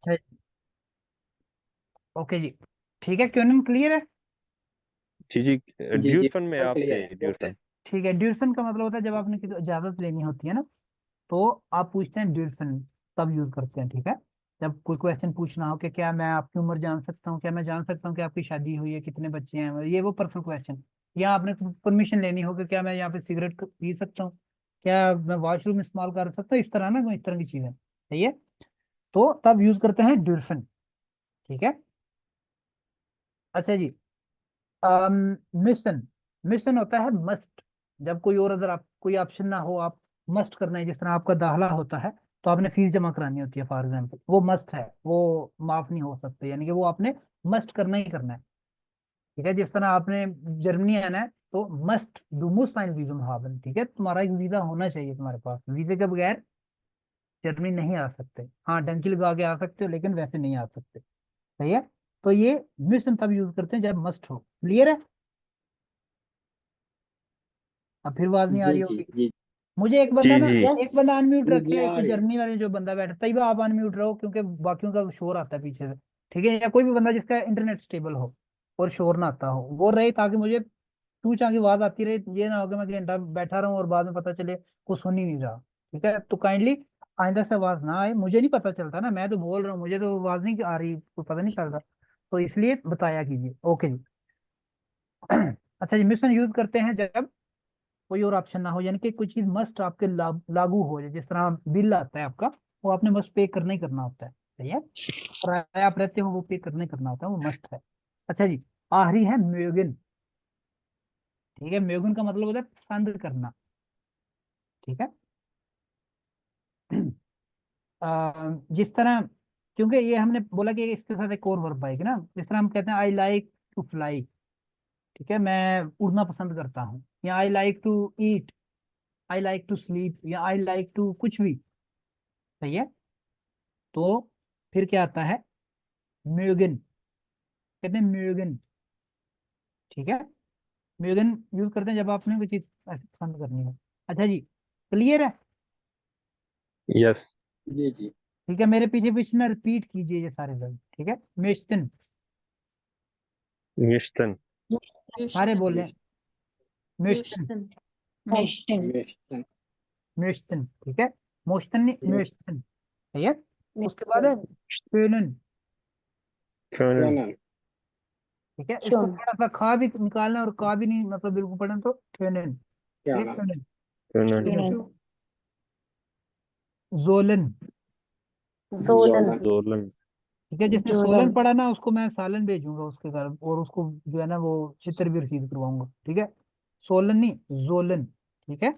अच्छा, ओके जी, ठीक है, क्वेश्चन क्लियर है। जी जी। जी जी ड्यूशन में सब आप क्लियर थे, है, ओके। ड्यूशन। ठीक है, ड्यूरेशन का मतलब होता है जब आपने किसी को इजाजत लेनी होती है ना, तो आप पूछते हैं ड्यूरेशन, तब यूज करते हैं, ठीक है। जब कोई क्वेश्चन पूछना हो कि क्या मैं आपकी उम्र जान सकता हूँ, क्या मैं जान सकता हूँ कि आपकी शादी हुई है, कितने बच्चे हैं, ये वो पर्सनल क्वेश्चन। या आपने परमिशन लेनी हो कि क्या मैं यहाँ पे सिगरेट पी सकता हूँ, क्या मैं वॉशरूम इस्तेमाल कर सकता हूँ, इस तरह ना, इस तरह की चीजें, सही है। तो तब यूज करते हैं ड्यूरेशन, ठीक है। अच्छा जी, मिशन, मिशन होता है मस्ट। जब कोई और अगर आप कोई ऑप्शन ना हो, आप मस्ट करना है, जिस तरह आपका दाखिला होता है तो आपने फीस जमा करानी होती है फॉर एग्जाम्पल, वो मस्ट है, वो माफ नहीं हो सकते, यानी कि वो आपने मस्ट करना ही करना है, ठीक है। जिस तरह आपने जर्मनी आना है तो मस्ट डू मुस ein वीजम haben, ठीक है, तुम्हारा एक वीजा होना चाहिए तुम्हारे पास, वीजे के बगैर जर्मनी नहीं आ सकते। हाँ, डंकी लगा के आ सकते हो, लेकिन वैसे नहीं आ सकते, सही है। तो ये मिशन तब यूज करते हैं जब मस्ट हो, क्लियर है। अब फिर आवाज नहीं आ जी रही जी होगी। जी मुझे एक बंदा जी ना, जी। एक बंदा अनम्यूट जी रखे, जी एक आ तो रही है। जर्मनी वाले जो बंदा बैठा, तभी आप अनम्यूट रहो, क्योंकि बाकियों का शोर आता है पीछे से, ठीक है। या कोई भी बंदा जिसका इंटरनेट स्टेबल हो और शोर ना आता हो, वो रहे, ताकि मुझे चूँ चाँ की आवाज आती रहे, ये ना हो कि मैं घंटा बैठा रहूं और बाद में पता चले कुछ सुन ही नहीं रहा, ठीक है। तो काइंडली आइंदा से आवाज ना आए, मुझे नहीं पता चलता ना, मैं तो बोल रहा हूँ, मुझे तो आवाज नहीं आ रही, कुछ पता नहीं चल रहा, तो इसलिए बताया कीजिए, ओके जी। अच्छा जी, मिशन यूज करते हैं जब कोई और ऑप्शन ना हो, यानी कि कोई चीज मस्ट आपके लागू हो जाए, जिस तरह बिल आता है आपका, वो आपने मस्ट पे करना ही करना होता है, सही है। किराया आप रहते हो वो पे करना ही करना होता है, वो मस्ट है। अच्छा जी, आखिरी है म्यूगिन, ठीक है। म्यूगिन का मतलब होता है पसंद करना, ठीक है। जिस तरह, क्योंकि ये हमने बोला कि इसके साथ एक और वर्ब आएगी ना, जिस तरह हम कहते हैं आई लाइक टू फ्लाई, ठीक है, मैं उड़ना पसंद करता हूँ, या I like to eat, I like to sleep, या आई लाइक टू कुछ भी, सही है। तो फिर क्या आता है, म्यूगिन, कहते हैं म्यूगिन, ठीक है। म्यूगिन यूज करते हैं जब आपने कोई चीज ऐसे पसंद करनी है। अच्छा जी, क्लियर है। यस। जी जी ठीक है, मेरे पीछे पीछे ना रिपीट कीजिए ये सारे वर्ड, ठीक है। म्यूस्टन, मिश्तन। सारे Houston, बोले, म्यूस्टन, Houston, Houston, मिशन। म्यूस्टन, ठीक है। मोस्टन नहीं, म्यूस्टन, ठीक है। उसके बाद है Houston, क्योनन, कर्ण। कैनन। ठीक है। इसको Sean, थोड़ा सा खा भी निकालना है और का भी नहीं, मतलब बिल्कुल पढ़ना, तो क्योनन, ठीक है, कैनन। क्योनन, कर्ण। क्योनन। Sean, Jolen, Zolan, Jolen. Jolen. ठीक है। जिसने सोलन Zolan, पढ़ा ना, उसको मैं सालन भेजूंगा उसके घर, और उसको जो है ना वो चित्र भी रसीद करवाऊंगा, ठीक है। सोलन नहीं, जोलन, ठीक है।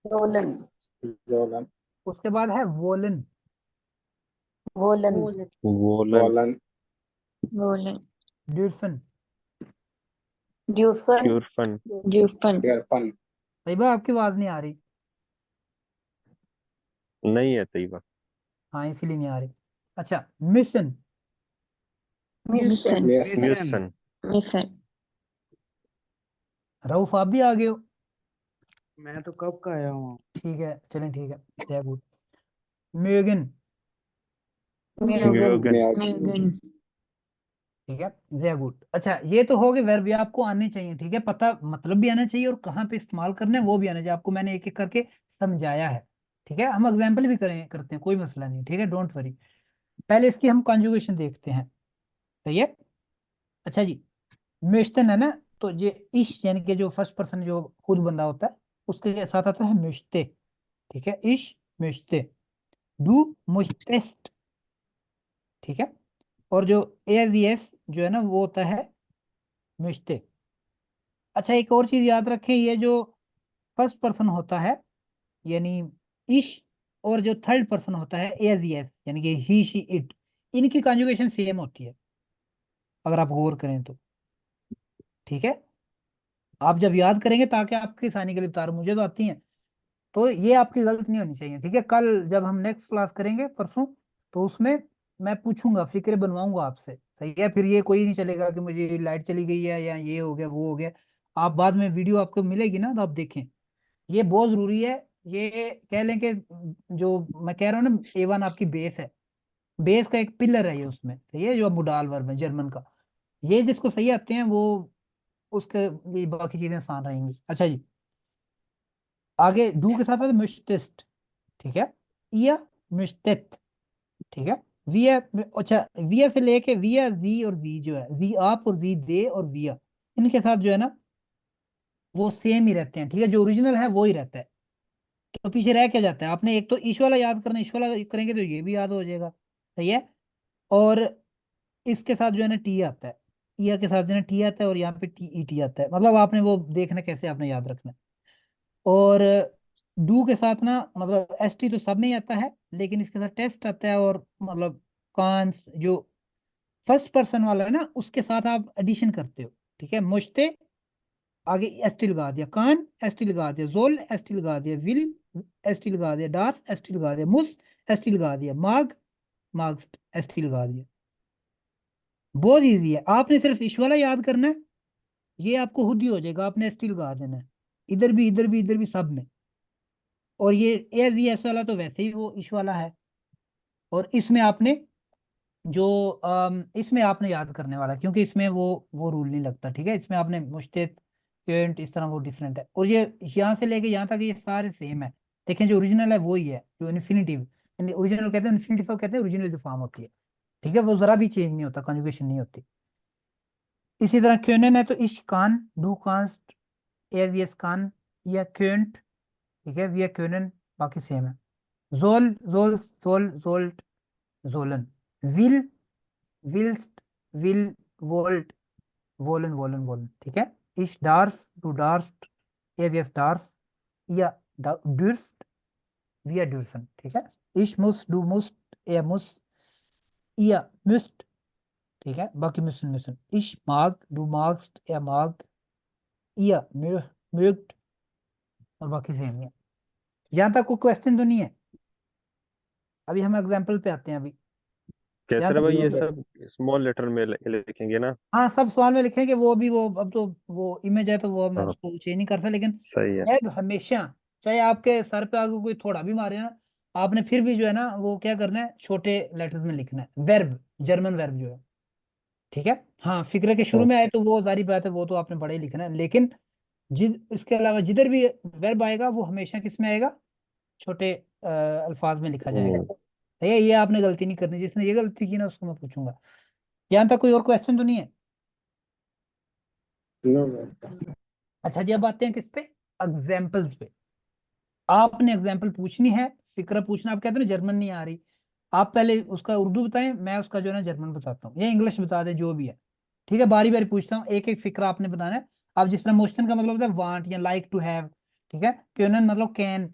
Zolan, Jolen. उसके बाद है woollen, Volan, woollen. Woollen. Volan, ड्यूरसन। Dufan, क्यूरफन। Dufan, गिरपन। भाई बा आपकी आवाज नहीं आ रही। नहीं है तैयबा। हाँ, इसीलिए नहीं आ रही। अच्छा, मिशन, Mission, मिशन। म्यूसन। Mission, रऊफ आप भी आ गए हो, मैं तो कब का आया हूँ। ठीक है, चलें, ठीक है। जय गुड, म्यूगिन, Mugen, म्यूगन। Mugen, ठीक है, जय गुड। अच्छा, ये तो हो गए वर्ब, ये आपको आने चाहिए, ठीक है, पता मतलब भी आना चाहिए और कहाँ पे इस्तेमाल करने हैं वो भी आना चाहिए, आपको मैंने एक एक करके समझाया है, ठीक है। हम एग्जाम्पल भी करें करते हैं, कोई मसला नहीं, ठीक है, डोंट वरी। पहले इसकी हम कॉन्जुगेशन देखते हैं, सही है। अच्छा जी, म्यूस्टन है ना, तो ये इश यानी कि जो फर्स्ट पर्सन जो खुद बंदा होता है, उसके साथ आता है म्यूस्ते, ठीक है, इश म्यूस्ते, डू मुश्तेस्ट, ठीक है। और जो एस एस जो है ना, वो होता है म्यूस्ते। अच्छा, एक और चीज याद रखें, ये जो फर्स्ट पर्सन होता है, यानी इश, और जो थर्ड पर्सन होता है एस एस, यानी कि ही शी इट, इनकी कॉन्जुगेशन सेम होती है, अगर आप गौर करें तो, ठीक है। आप जब याद करेंगे, ताकि आपकी आसानी के लिए बता रहा हूं, मुझे तो आती हैं, तो ये आपकी गलत नहीं होनी चाहिए, ठीक है। कल जब हम नेक्स्ट क्लास करेंगे परसों, तो उसमें मैं पूछूंगा, फिक्र बनवाऊंगा आपसे, सही है। फिर ये कोई नहीं चलेगा कि मुझे लाइट चली गई है या ये हो गया वो हो गया, आप बाद में वीडियो आपको मिलेगी ना, तो आप देखें, ये बहुत जरूरी है। ये कह लें कि जो मैं कह रहा हूँ ना, A1 आपकी बेस है, बेस का एक पिलर है ये उसमें, सही है, जो मुडाल वर्ब है जर्मन का। ये जिसको सही आते हैं वो उसके ये बाकी चीजें आसान रहेंगी। अच्छा जी, आगे डू के साथ साथ मुश्तिस्ट, ठीक है, या मुश्तित, ठीक है। विया, अच्छा, विया से लेके विया, जी और वी जो है, वी आप और वी दे और विया, इनके साथ जो है ना वो सेम ही रहते हैं, ठीक है, जो ओरिजिनल है वो ही रहता है। तो पीछे रह क्या जाता है, आपने एक तो ईश वाला याद करना, ईश वाला करेंगे तो ये भी याद हो जाएगा, सही है। और इसके साथ जो है ना टी आता है, ईया के साथ जो है ना टी आता है, और यहाँ पे टी ई टी आता है, मतलब आपने वो देखना कैसे आपने याद रखना है। और डू के साथ ना मतलब एस टी तो सब में ही आता है, लेकिन इसके साथ टेस्ट आता है, और मतलब कांस जो फर्स्ट पर्सन वाला है ना उसके साथ आप एडिशन करते हो, ठीक है। मुश्ते, आगे एस टी लगा दिया, कान एस टी लगा दिया, जोल एस टी लगा दिया, विल एस टी लगा दिया, डार एस टी लगा दिया, मुस एस टी लगा दिया, माग मार्क्स एस टी लगा दिया। बहुत इजी है, आपने सिर्फ इश वाला याद करना है, ये आपको खुद ही हो जाएगा, आपने एस टी लगा देना है, इधर भी इधर भी इधर भी सब में। और ये एस ई एस वाला तो वैसे ही वो इश वाला है, और इसमें आपने जो इसमें आपने याद करने वाला है, क्योंकि इसमें वो रूल नहीं लगता, ठीक है। इसमें आपने मुश्तित पेंट इस तरह वो डिफरेंट है, और ये यहाँ से लेके यहाँ तक ये सारे सेम है। देखें जो ओरिजिनल है वो ही है, जो इन्फिनिटिव, ओरिजिनल कहते हैं, इन्फिनिटिव कहते हैं ओरिजिनल जो फॉर्म होती है, ठीक है, वो जरा भी चेंज नहीं होता, कंजुगेशन नहीं होती। इसी तरह क्योनन है तो इश कान, डू कांस्ट, एज यस कान, या क्योंट, ठीक है, वी क्योनन, बाकी सेम है। जोल जोल जोल जोल्ट जोलन, विल विल्स्ट विल वोल्ट वोलन वोलन वोलन, ठीक है। इश डार्स डू डार्स्ट, एज यस डार्स, या डूर्स्ट, विया डूरसन, ठीक है। इश मुस डू मुस्ट, या मुस, या मुस्ट, ठीक है, बाकी मिशन मिशन। इश मार्ग डू मार्क्स्ट, या मार्ग, या म्यूग्ड, और बाकी सेम है। यहाँ तक कोई क्वेश्चन तो नहीं है? अभी हम एग्जाम्पल पे आते हैं अभी। यहाँ कहते रहे तक भाई नो ये सर। सब स्मॉल लेटर में लिखेंगे ना। हाँ, सब सवाल में लिखेंगे, वो भी वो अब तो वो इमेज है तो वो मैं हाँ उसको चेंज नहीं करता, लेकिन सही है। वेब हमेशा, चाहे आपके सर पे आगे कोई थोड़ा भी मारे ना, आपने फिर भी जो है ना वो क्या करना है, छोटे लेटर्स में लिखना है वर्ब, जर्मन वर्ब जो है, ठीक है। हाँ, फिक्र के शुरू में आए ओके। तो वो सारी बात है, वो तो आपने बड़े ही लिखना है, लेकिन जिद इसके अलावा जिधर भी वर्ब आएगा वो हमेशा किस में आएगा, छोटे अल्फाज में लिखा जाएगा। हम्म। तो ये आपने गलती नहीं करनी, जिसने ये गलती की ना उसको मैं पूछूंगा। यहाँ तक कोई और क्वेश्चन तो नहीं है? No sir. अच्छा जी, अब आते हैं किस पे, एग्जाम्पल्स पे। आपने एग्जाम्पल पूछनी है, फिक्र पूछना, आप कहते हो ना जर्मन नहीं आ रही, आप पहले उसका उर्दू बताएं, मैं उसका जो है ना जर्मन बताता हूँ, या इंग्लिश बता दें, जो भी है, ठीक है। बारी बारी पूछता हूँ, एक एक फिक्रा आपने बताना है। अब जिस तरह मोशन का मतलब होता है वांट या लाइक टू हैव, ठीक है, क्योनन मतलब कैन,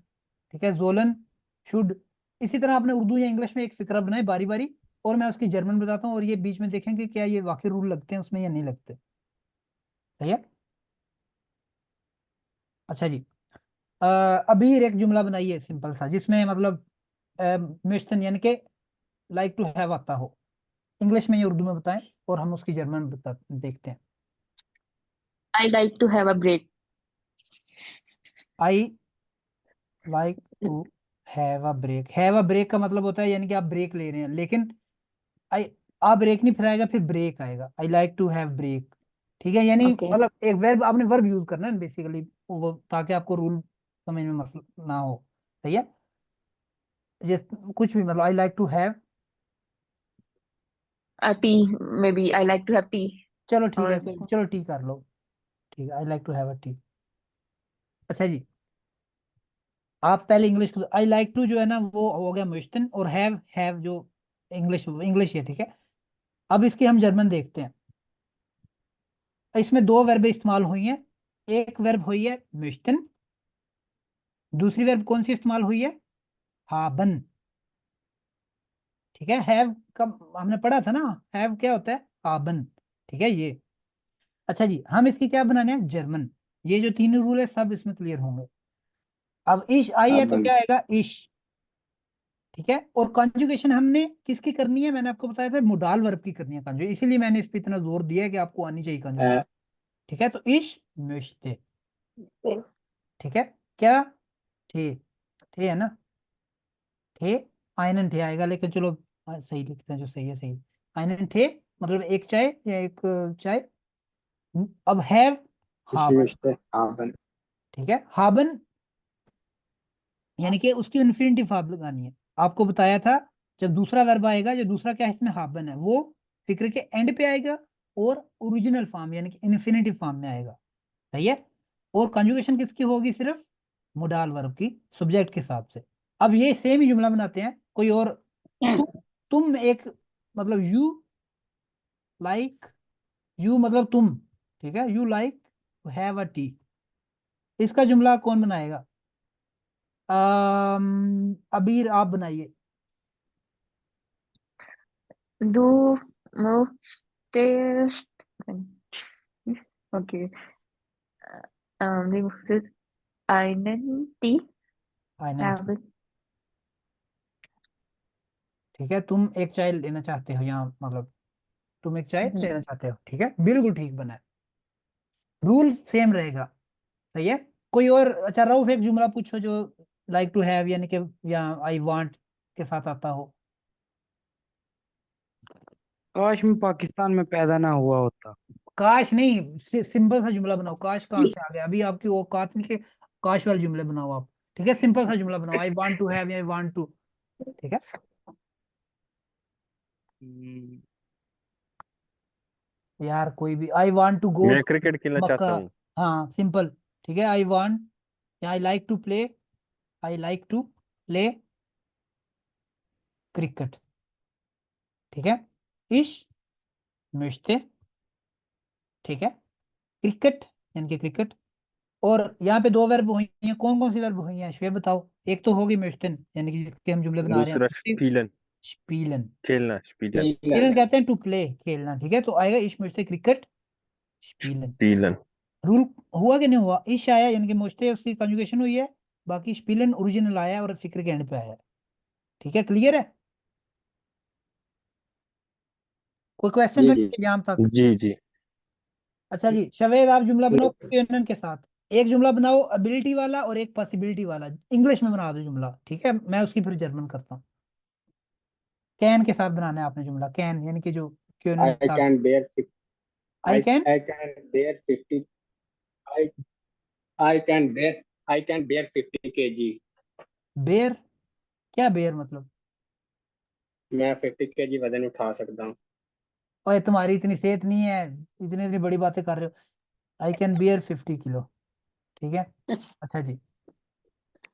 ठीक है, जोलन शुड, इसी तरह आपने उर्दू या इंग्लिश में एक फिक्रा बनाए बारी बारी, और मैं उसकी जर्मन बताता हूँ, और ये बीच में देखेंगे क्या ये वाकई रूल लगते हैं उसमें या नहीं लगते, सही है। अच्छा जी, अ, अभी एक जुमला बनाइए सिंपल सा, जिसमें मतलब म्यूशन यानी कि लाइक टू हैव आता हो, इंग्लिश में या उर्दू में बताएं, और हम उसकी जर्मन बता देखते हैं। I like to have a break. I like to have a break का मतलब होता है यानी कि आप ब्रेक ले रहे हैं, लेकिन आई, आप ब्रेक नहीं, फिर आएगा फिर ब्रेक आएगा, I like to have break, ठीक है, यानी Okay. मतलब एक वर्ब, आपने वर्ब यूज करना है बेसिकली, वो ताकि आपको रूल समझ में मसला ना हो, सही है। जिस कुछ भी मतलब I like to have, A tea, maybe I like to have tea. चलो ठीक है, Or चलो टी कर लो, ठीक है, I like to have a tea. अच्छा जी, आप पहले इंग्लिश को, आई लाइक टू जो है ना वो हो गया मुश्तन, और हैव जो इंग्लिश इंग्लिश है, ठीक है। अब इसकी हम जर्मन देखते हैं। इसमें दो वर्ब इस्तेमाल हुई हैं, एक वर्ब हुई है मुश्तन, दूसरी वर्ब कौन सी इस्तेमाल हुई है, हाबन, ठीक है। हैव का हमने पढ़ा था ना, हैव क्या होता है, हाबन, ठीक है ये। अच्छा जी, हम इसकी क्या बनाने हैं, जर्मन। ये जो तीन रूल है सब इसमें क्लियर होंगे। अब इश आई आप है तो बन। क्या आएगा, इश, ठीक है। और कॉन्जुगेशन हमने किसकी करनी है, मैंने आपको बताया था मोडाल वर्ब की करनी है कॉन्जुगेशन, इसीलिए मैंने इस पे इतना जोर दिया है कि आपको आनी चाहिए कॉन्जुगेशन, ठीक है। तो इश मुश्ते, ठीक है, क्या थे, थे है ना, थे, आयनन थे आएगा, लेकिन चलो सही लिखते हैं जो सही है सही। einen थे मतलब एक चाय या एक चाय। अब हैव Ich हावन, möchte haben. ठीक है। हावन यानी कि उसकी इन्फिनिटिव फॉर्म लगानी है। आपको बताया था जब दूसरा वर्ब आएगा, जो दूसरा क्या है इसमें हावन है, वो फिक्र के एंड पे आएगा और ओरिजिनल फॉर्म यानी कि इन्फिनिटिव फॉर्म में आएगा। सही है। और कंजुगेशन किसकी होगी? सिर्फ मोडाल वर्ब की, सब्जेक्ट के हिसाब से। अब ये सेम ही जुमला बनाते हैं कोई और। तुम एक मतलब यू लाइक, यू मतलब तुम, ठीक है। You like to have a tea, इसका जुमला कौन बनाएगा? अबीर आप बनाइए। Du möchtest, okay, du möchtest einen Tee final, haben. ठीक है। तुम एक चाय लेना चाहते हो, यहाँ मतलब तुम एक चाय Mhm. लेना चाहते हो, ठीक है, बिल्कुल ठीक बना है। रूल सेम रहेगा। सही है। कोई और? अच्छा रऊफ एक जुमला पूछो जो लाइक टू हैव यानी कि या आई वांट के साथ आता हो। काश मैं पाकिस्तान में पैदा ना हुआ होता। काश नहीं, सिंपल सा जुमला बनाओ। काश कहाँ से आ गया? अभी आपकी औकात नहीं कि काश वाले जुमले बनाओ आप। ठीक है, सिंपल सा जुमला बनाओ, आई वांट टू हैव या आई वांट टू। ठीक है। हम्म, यार कोई भी, आई वांट टू गो मैं क्रिकेट खेलना मक्का। चाहता हूँ। हाँ सिंपल। ठीक है, आई वांट या I like to play, I like to play cricket. ठीक है। इश möchte, ठीक है, क्रिकेट यानी कि क्रिकेट। और यहाँ पे दो वर्ब हुई हैं, कौन कौन सी वर्ब हुई हैं शुएब बताओ? एक तो होगी möchten यानी कि जिसके हम जुमले बना रहे हैं, दूसरा दूसरी स्पीलन, स्पीलन। खेलना स्पीलन। स्पीलन कहते हैं टू प्ले, खेलना। ठीक है, तो आएगा इश möchte क्रिकेट स्पीलन। स्पीलन। रूल हुआ कि नहीं हुआ? इश आया यानी कि möchte उसकी कंजुगेशन हुई है, बाकी स्पीलन ओरिजिनल आया और फिक्र के एंड पे आया है। ठीक है, क्लियर है? कोई क्वेश्चन जी तो जी नहीं यहाँ तक? जी जी। अच्छा जी शवेद आप जुमला बनाओ यूनियन के साथ। एक जुमला बनाओ एबिलिटी वाला और एक पॉसिबिलिटी वाला, इंग्लिश में बना दो जुमला। ठीक है, मैं उसकी फिर जर्मन करता हूँ। कैन के साथ बनाना है आपने जुमला, कैन यानी कि जो क्यों I can bear 50. I can I can bear 50. I I can bear I can bear 50 kg. बेर। क्या बेर मतलब? मैं 50 kg वजन उठा सकता हूँ। ओए तुम्हारी इतनी सेहत नहीं है, इतनी इतनी बड़ी बातें कर रहे हो। I can bear 50 kilo. ठीक है। अच्छा जी,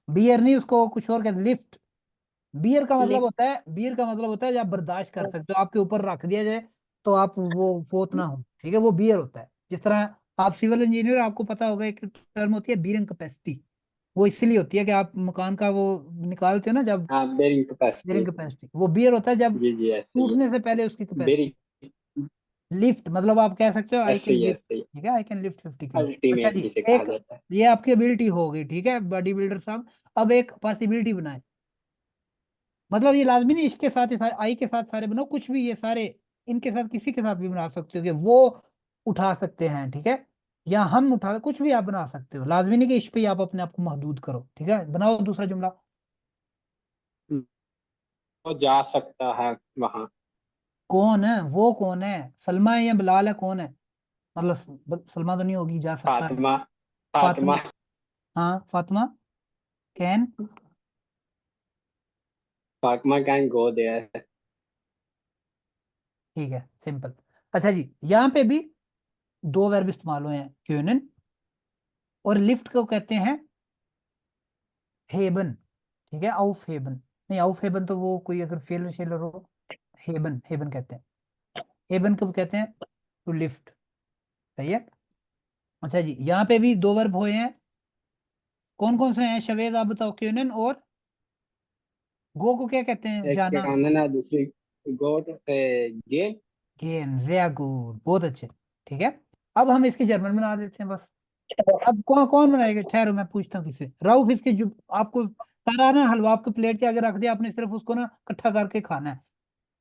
बियर नहीं, उसको कुछ और कहते, लिफ्ट। बियर का मतलब Lift. होता है, बियर का मतलब होता है जब आप बर्दाश्त कर सकते हो, आपके ऊपर रख दिया जाए तो आप वो फोत ना हो। ठीक है, वो बियर होता है। जिस तरह आप सिविल इंजीनियर, आपको पता होगा एक टर्म होती है बियरिंग कैपेसिटी। वो इसलिए होती है कि आप मकान का वो निकालते हो ना, जब हाँ बेरिंग बियरिंग कैपेसिटी। कैपेसिटी, वो बियर होता है जब जी जी ऐसे ही टूटने से पहले उसकी है। कैपेसिटी। लिफ्ट मतलब आप कह सकते हो आई ऐसे कैन ही लिफ्ट। ऐसे ही ठीक है, आई कैन लिफ्ट 50 किलो। अच्छा अल्टीमेट जी, जिसे कहा एक जाता है। ये आपकी एबिलिटी हो गई, ठीक है बॉडी बिल्डर साहब। अब एक पॉसिबिलिटी बनाए, मतलब ये लाजमी नहीं इसके साथ ही सारे, आई के साथ सारे बनाओ, कुछ भी ये सारे इनके साथ किसी के साथ भी बना सकते हो कि वो उठा सकते हैं। ठीक है, या हम उठा, कुछ भी आप बना सकते हो, लाजमी नहीं कि इस पे ही आप अपने आप को महदूद करो। ठीक है, बनाओ दूसरा जुमला। वो जा सकता है वहां। कौन है वो? कौन है? सलमा है या बिलाल है? कौन है? मतलब सलमा तो नहीं होगी, जा सकता है। फातिमा। फातिमा। फातिमा। हाँ Fatima can. Fatima can go there. ठीक है, सिंपल। अच्छा जी, यहाँ पे भी दो वर्ब इस्तेमाल हुए हैं, क्यूनन और लिफ्ट को कहते हैं हेबन। ठीक है, आउफ हेबन नहीं, आउफ हेबन तो वो कोई अगर फेलर शेलर हो। हेबन, हेबन कहते हैं। हेबन कब कहते हैं? To lift. सही है। अच्छा जी, यहाँ पे भी दो वर्ब हुए हैं, कौन कौन से हैं शवेद आप बताओ? क्यूनन और गो को क्या कहते हैं? एक जाना। कैनन है, दूसरी गो तो गेन। गेन, वेरी गुड, बहुत अच्छे। ठीक है, अब हम इसकी जर्मन बना देते हैं बस। अब कौन कौन बनाएगा? ठहरो मैं पूछता हूँ किससे। राउफ इसके जो आपको सारा ना हलवा आपके प्लेट के आगे रख दिया, आपने सिर्फ उसको ना इकट्ठा करके खाना है।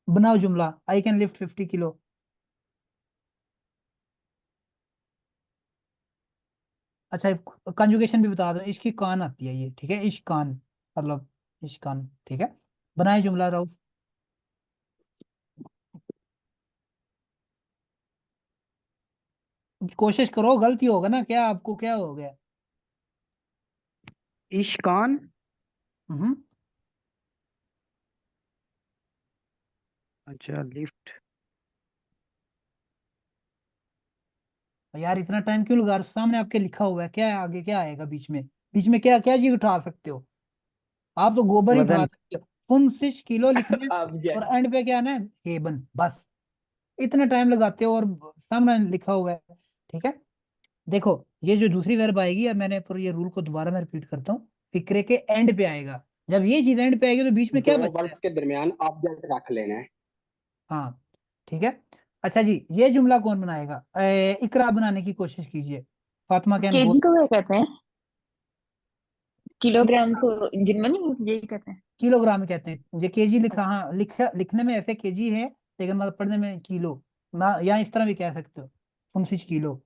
बनाओ जुमला, आई कैन लिफ्ट 50 किलो। अच्छा कंजुगेशन भी बता दो, इसकी कान आती है ये। ठीक है, इश्कान मतलब इश्कान। ठीक है, बनाए जुमला राउफ। कोशिश करो, गलती होगा ना, क्या आपको क्या हो गया? इश्कान। हम्म। अच्छा, लिफ्ट। यार इतना टाइम क्यों लगा रहे हो? सामने आपके लिखा हुआ है, क्या है आगे, क्या आएगा बीच में? बीच में क्या क्या चीज उठा सकते हो? आप तो गोबर ही उठा वजन। सकते हो। फुन सिश किलो लिखना है, और ऑब्जेक्ट। एंड पे क्या आना है? हेबन, बस। इतना टाइम लगाते हो और सामने लिखा हुआ है। ठीक है। देखो, ये जो दूसरी वर्ब आएगी, अब मैंने पर ये रूल को दोबारा मैं रिपीट करता हूँ, फिक्रे के एंड पे आएगा। जब ये चीज एंड पे आएगी तो बीच में क्या दो बचता है? वर्ड्स के दरमियान ऑब्जेक्ट रख लेना है। हाँ। ठीक है। अच्छा जी, ये जुमला कौन बनाएगा? इकरा बनाने की कोशिश कीजिए। Fatima can go. केजी को क्या कहते हैं? किलोग्राम को जिनमें नहीं यही कहते हैं। किलोग्राम कहते हैं। ये केजी लिखा, हाँ लिखने में ऐसे केजी है, लेकिन मतलब पढ़ने में किलो। या इस तरह भी कह सकते हो, 29 किलो,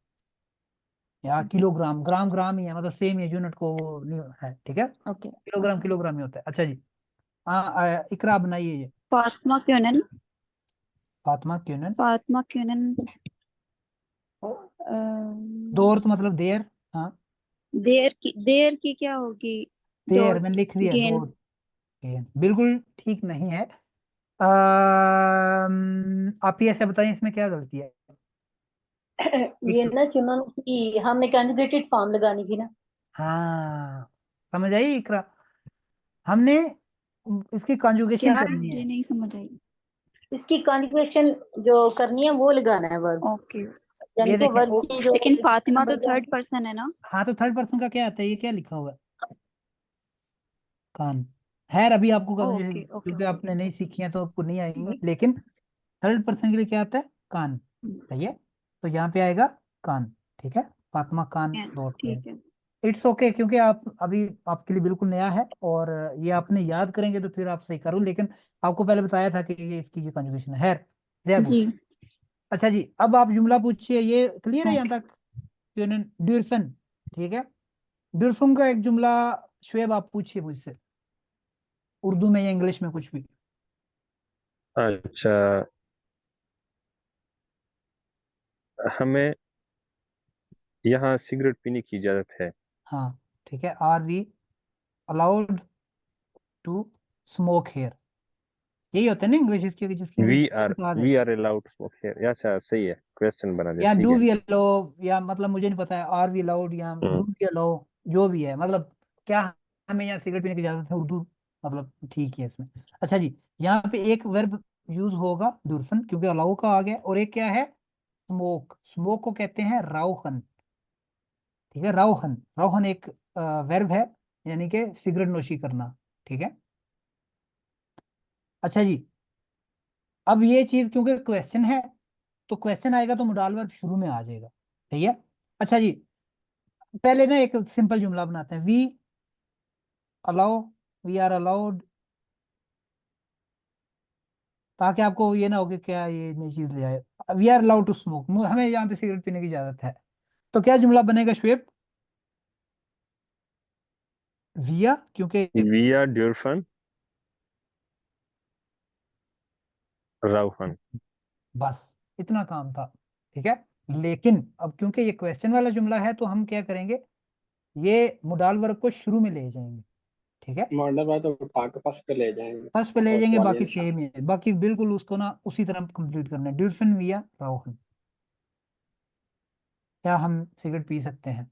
या किलोग्राम। ग्राम ग्राम ही है, मतलब सेम है, यूनिट को वो नहीं है। ठीक है। ओके। Kilogram okay. किलोग्राम ही होता है। अच्छा जी। हाँ, इकरा बनाइए ये। फातिमा क्यूनन। फातिमा क्यूनन। फातिमा क्यूनन। दोरत मतलब देर। हाँ, देर की क्या होगी? देर डॉट। मैंने लिख दिया, गेन। दोरत। बिल्कुल ठीक नहीं है। आप ये ऐसे बताइए, इसमें क्या गलती है? ये ना चुनन की हमने कंजुगेटेड फॉर्म लगानी थी ना। हाँ, समझ आई इकरा? हमने इसकी कॉन्जुगेशन क्या? करनी मुझे है। नहीं समझ आई। इसकी कॉन्जुगेशन जो करनी है वो लगाना है वर्ब, ओके। यानी ये कि देखें वर्ब की जो लेकिन फातिमा तो नंबर थर्ड जाएंगे। पर्सन है ना। हाँ, तो थर्ड पर्सन का क्या आता है? ये क्या लिखा हुआ है? कान। खैर, अभी आपको ओके ओके क्योंकि ओके। आपने नहीं सीखी है तो आपको नहीं आएंगी, लेकिन थर्ड पर्सन के लिए क्या आता है? कान। सही है। तो यहाँ पे आएगा कान। ठीक है। फातिमा कान लौट गए। ठीक है। इट्स ओके, क्योंकि आप अभी आपके लिए बिल्कुल नया है, और ये आपने याद करेंगे तो फिर आप सही करूँ, लेकिन आपको पहले बताया था कि ये इसकी जो कंजुगेशन है। खैर, गुड। जी। अच्छा जी, अब आप जुमला पूछिए। ये क्लियर है यहाँ ओके। तक? ड्यूरसन। ठीक है। ड्यूरसन का एक जुमला, शुएब आप पूछिए मुझसे, उर्दू में या इंग्लिश में, कुछ भी। अच्छा, हमें यहाँ सिगरेट पीने की इजाजत है। हाँ। ठीक है। Are we allowed to smoke here? यही होता है ना इंग्लिश इसकी, जिसकी वी इंग्लिश आर बता दे। We are allowed to smoke here. अच्छा, सही है, क्वेश्चन बना दिया, या ठीक डू है। वी अलाउ, या मतलब मुझे नहीं पता है, आर वी अलाउड या डू हम्म। वी अलाउ, जो भी है, मतलब क्या हमें यहाँ सिगरेट पीने की इजाजत है, उर्दू मतलब ठीक है इसमें। अच्छा जी, यहाँ पे एक वर्ब यूज होगा दुर्सन, क्योंकि अलाउ का आ गया, और एक क्या है? स्मोक। स्मोक को कहते हैं राउहन। ठीक है, राउहन। राउहन एक वर्ब है, यानी कि सिगरेट नोशी करना। ठीक है। अच्छा जी, अब ये चीज क्योंकि क्वेश्चन है, तो क्वेश्चन आएगा तो मोडाल वर्ब शुरू में आ जाएगा। सही है। अच्छा जी, पहले ना एक सिंपल जुमला बनाते हैं। We allow, we are allowed, ताकि आपको ये ना हो कि क्या ये नई चीज ले आए। We are allowed to smoke, हमें यहाँ पे सिगरेट पीने की इजाजत है। तो क्या जुमला बनेगा शुएब? विया, क्योंकि वी आर ड्यूरफन राउफन। बस इतना काम था। ठीक है। लेकिन अब क्योंकि ये क्वेश्चन वाला जुमला है, तो हम क्या करेंगे? ये मोडाल वर्ब को शुरू में ले जाएंगे। ठीक है। मॉडल बात तो उठा के फर्स्ट पे ले जाएंगे फर्स्ट पे ले और जाएंगे, सवालिया बाकी निशान। सेम ही है, बाकी बिल्कुल उसको ना उसी तरह कंप्लीट करना है। ड्यूरसन विया राउहन, क्या हम सिगरेट पी सकते हैं?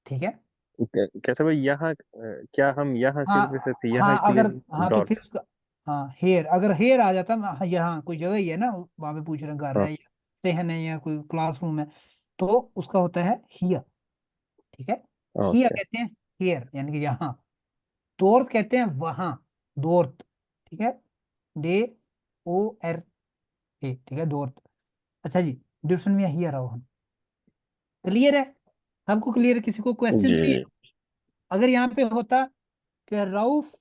ठीक है। कैसे भाई, यहाँ क्या हम यहाँ सिगरेट पी हाँ। सकते हैं? यहाँ हाँ के अगर, लिए हाँ तो डॉट। फिर उसका, हाँ हेयर, अगर हेयर आ जाता, हाँ, यहाँ कोई जगह ही है ना, वहां पे पूछ रहे हैं, घर हाँ, है या सहन है या कोई क्लासरूम है, तो उसका होता है हिया। ठीक है। हिया ओके। कहते हैं हेयर, यानी कि यहाँ। दोर्त कहते हैं वहां, दोर्त। ठीक है। डे ओ एर ए, ठीक है, दोर्त। अच्छा जी, डिक्शन में हियर आओ हम। क्लियर है? सबको क्लियर है? किसी को क्वेश्चन जी तो नहीं है? जी। अगर यहाँ पे होता कि Rauf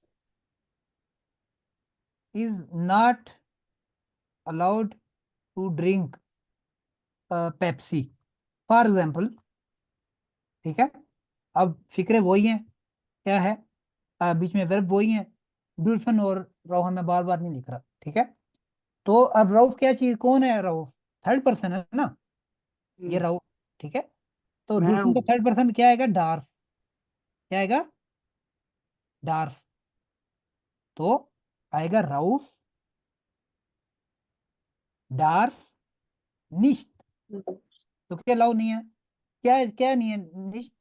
is not allowed to drink Pepsi, for example. ठीक है। अब फिक्रे वही हैं, क्या है? बीच में वर्ब वही है, डुल्फन और रोहन, में बार बार नहीं लिख रहा। ठीक है। तो अब रऊफ क्या चीज, कौन है रऊफ? थर्ड पर्सन है ना, ये रऊफ। ठीक है। तो मैं डूशन का हूँ। थर्ड पर्सन क्या आएगा? डार्फ। क्या आएगा? डार्फ। तो आएगा राउफ, डार्फ, निश्त। तो क्या लाउ नहीं है? क्या नहीं है? निश्त,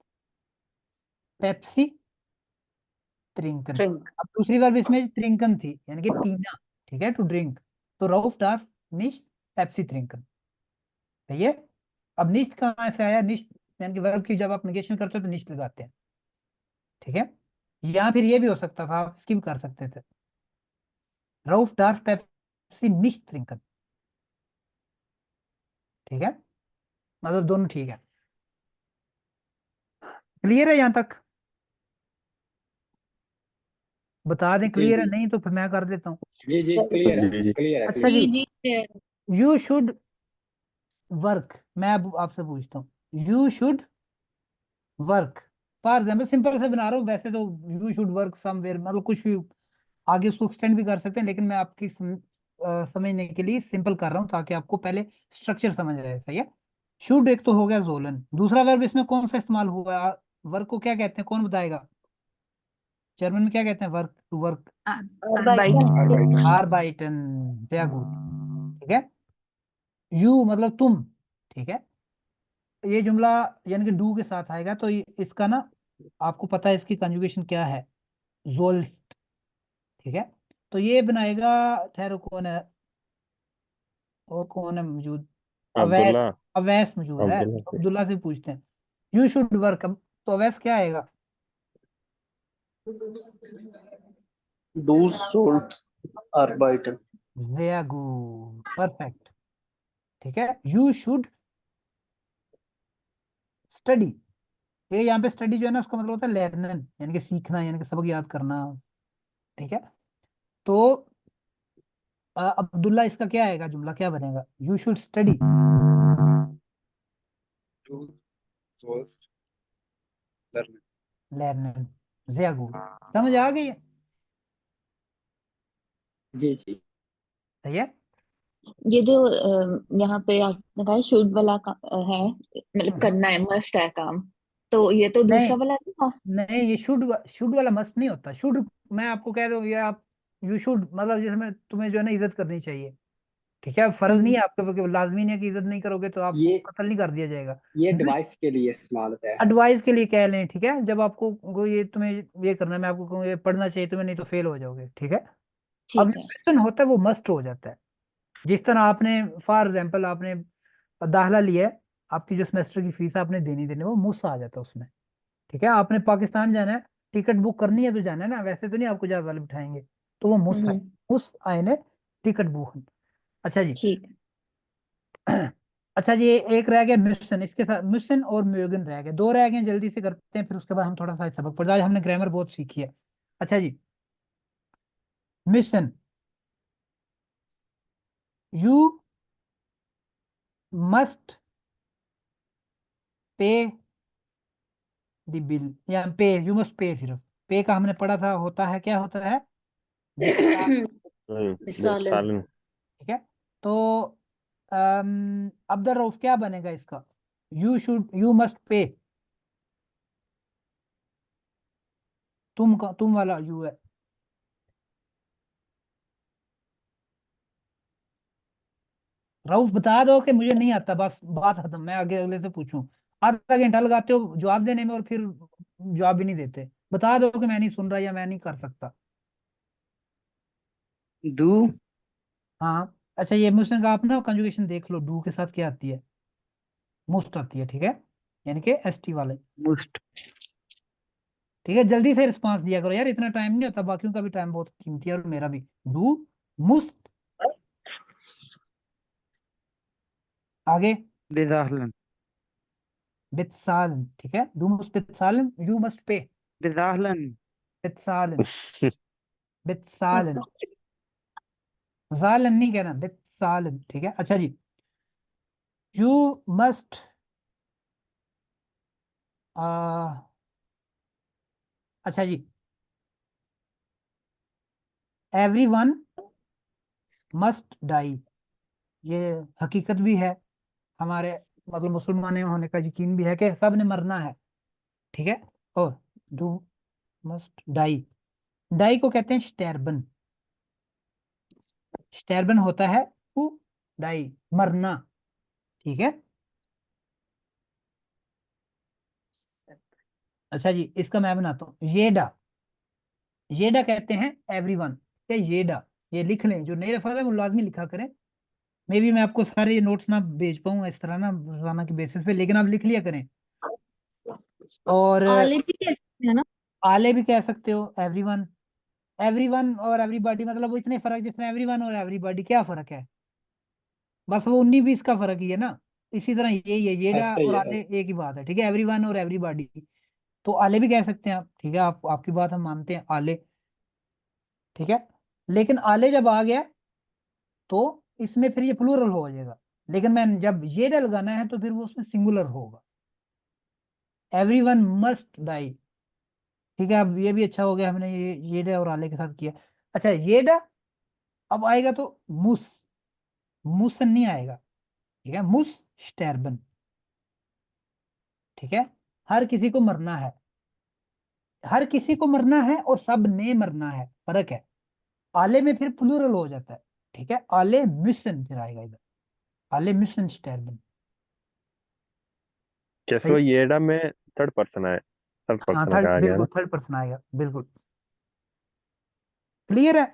पेप्सी, त्रिंकन। Drink. अब दूसरी बार भी इसमें त्रिंकन थी, यानी कि पीना। ठीक है, टू ड्रिंक। तो राउफ, डार्फ, निश्त, पेप्सी, त्रिंकन। सही है। अब निश्त कहाँ से आया? निश्त यानी कि वर्ब की जब आप नेगेशन करते हो तो निश्त लगाते हैं। ठीक है। या फिर ये भी हो सकता था, आप इसकी भी कर सकते थे, राउफ, डार्फ, पेप्सी, निश्त, त्रिंकन। ठीक है, मतलब दोनों ठीक है। क्लियर है यहां तक? बता दें जी क्लियर है, जी नहीं तो फिर मैं कर देता हूँ। जी जी, क्लियर है, जी जी। क्लियर है, अच्छा क्लियर। जी, जी जी यू शुड वर्क। मैं अब आपसे पूछता हूँ, you should work. For example simple से बना रहा हूँ, वैसे तो यू शुड वर्क समवेयर मतलब कुछ भी आगे उसको एक्सटेंड भी कर सकते हैं, लेकिन मैं आपकी समझने के लिए सिंपल कर रहा हूँ ताकि आपको पहले स्ट्रक्चर समझ आए। सही है। शुड एक तो हो गया जोलन, दूसरा वर्ब इसमें कौन सा इस्तेमाल हुआ? वर्क को क्या कहते हैं, कौन बताएगा? जर्मन में क्या कहते हैं वर्क, टू वर्क? Arbeiten. आरबाइटन। sehr gut। ठीक है। यू मतलब तुम। ठीक है। ये जुमला यानी कि डू के साथ आएगा, तो इसका ना आपको पता है इसकी कंजुगेशन क्या है? जोल्फ्ट। ठीक है। तो ये बनाएगा, ठहरो कौन है, और कौन है मौजूद? अवैस। अब्दुल्ला। अवैस मौजूद है, अब्दुल्ला से। अब्दुल्ला से पूछते हैं। यू शुड वर्क, तो अवैस क्या आएगा? Du sollst arbeiten. sehr gut, perfect. ठीक है। You should study. ये यहाँ पे स्टडी जो है ना, उसका मतलब होता है लर्नन, यानी कि सीखना, यानी कि सबक याद करना। ठीक है। तो अब्दुल्ला, इसका क्या आएगा, जुमला क्या बनेगा? You should study Du sollst lernen. लर्नन। sehr gut। समझ आ गई है? जी जी सही है। ये जो यहाँ पे आपने कहा शुड वाला है मतलब हम्म। करना है मस्ट है काम, तो ये तो नहीं दूसरा वाला था। नहीं, ये शुड वाला मस्ट नहीं होता। शुड मैं आपको कह दूं, ये आप यू शुड मतलब जिसमें तुम्हें जो है ना इज्जत करनी चाहिए। ठीक है, फर्ज नहीं हम्म, है आपके ऊपर, लाजमी नहीं है कि इज्जत नहीं करोगे तो आपको ये कत्ल नहीं कर दिया जाएगा। ये डिवाइस के लिए इस्तेमाल होता है। एडवाइस के लिए कह लें, ठीक है, जब आपको ये तुम्हें ये करना है, मैं आपको कहूँ ये पढ़ना चाहिए तुम्हें, नहीं तो फेल हो जाओगे। ठीक है। अब ठीक जो है। क्वेश्चन होता है वो मस्ट हो जाता है। जिस तरह आपने फॉर एग्जाम्पल आपने दाखिला लिया है, आपकी जो सेमेस्टर की फीस आपने देनी देनी वो मुफ्त आ जाता है उसमें। ठीक है। आपने पाकिस्तान जाना है, टिकट बुक करनी है तो जाना है ना, वैसे तो नहीं आपको जहाज वाले बिठाएंगे। तो वो मुफ्त है, हम्म, मुफ्त आए ने टिकट बुक। अच्छा जी। ठीक है। अच्छा जी, एक रह गया मिशन, इसके साथ मिशन और म्यूगन रह गए, दो रह गए, जल्दी से करते हैं फिर उसके बाद हम थोड़ा सा सबक पढ़, आज हमने ग्रामर बहुत सीखी है। अच्छा जी, mission. You must pay the bill, या पे, यू मस्ट पे, सिर्फ पे का हमने पढ़ा था, होता है क्या होता है? वित्त। Bezahlen. सालन। ठीक है। तो अब्दुल रऊफ क्या बनेगा इसका? यू मस्ट पे, तुम वाला यू है। रऊफ बता दो कि मुझे नहीं आता, बस बात खत्म, मैं आगे अगले से पूछूं। आधा घंटा लगाते हो जवाब देने में और फिर जवाब भी नहीं देते। बता दो कि मैं नहीं सुन रहा या मैं नहीं कर सकता। डू हाँ। अच्छा, ये मुझसे कहा, आप ना कंजुगेशन देख लो, डू के साथ क्या आती है? मोस्ट आती है। ठीक है, यानी कि एसटी वाले। मुस्ट ठीक है, जल्दी से रिस्पांस दिया करो यार, इतना टाइम नहीं होता, बाकियों का भी टाइम बहुत कीमती है और मेरा भी। डू मुस्ट, आगे बेजाहलन बित्सालन। ठीक है, डू मुस्ट बित्सालन, यू मस्ट पे बेजाहलन बित्सालन, बित्सालन, जालन नहीं कहना, बित्सालन। ठीक है। अच्छा जी, यू मस्ट अच्छा जी, एवरी वन मस्ट डाई, ये हकीकत भी है हमारे मतलब मुसलमान होने का यकीन भी है कि सब ने मरना है, ठीक है। और डू मस्ट डाई, डाई को कहते हैं स्टैरबन। स्टैरबन होता है टू डाई, मरना, ठीक है। अच्छा जी, इसका मैं बनाता हूँ, येडा। येडा कहते हैं एवरीवन, या येडा, ये लिख लें, जो नए लफ्ज है वो लाजमी लिखा करें। मे भी मैं आपको सारे नोट्स ना भेज पाऊँ इस तरह ना रोजाना के बेसिस पे, लेकिन आप लिख लिया करें। और आले भी कहते हैं ना। आले भी कह सकते हो, एवरीवन। एवरीवन और एवरीबॉडी मतलब वो इतने फर्क, जिसमें एवरीवन और एवरीबॉडी क्या फर्क है, बस वो 19-20 का फर्क ही है ना। इसी तरह यही है, येडा ऐसा ही और है। आले एक ही बात है, ठीक है, एवरीवन और एवरीबॉडी। तो आले भी कह सकते हैं आप, ठीक है, आप आपकी बात हम मानते हैं, आले, ठीक है। लेकिन आले जब आ गया तो इसमें फिर ये प्लूरल हो जाएगा, लेकिन मैं जब येडा लगाना है तो फिर वो उसमें सिंगुलर होगा, एवरीवन मस्ट डाई, ठीक है। अब ये भी अच्छा हो गया, हमने ये येडा और आले के साथ किया। अच्छा, येडा अब आएगा तो मुस, मुसन नहीं आएगा, ठीक है, मुस स्टैरबन, ठीक है। हर किसी को मरना है, हर किसी को मरना है और सब ने मरना है, फर्क है। आले में फिर प्लूरल हो जाता है, ठीक है, आले मिशन फिर आएगा इधर, आले मिशन स्टैरबन। कैसे सही। वो येडा में थर्ड पर्सन आए, थर्ड हाँ पर्सन थर्ड, का आ गया बिल्कुल ना। थर्ड पर्सन आएगा, बिल्कुल क्लियर है।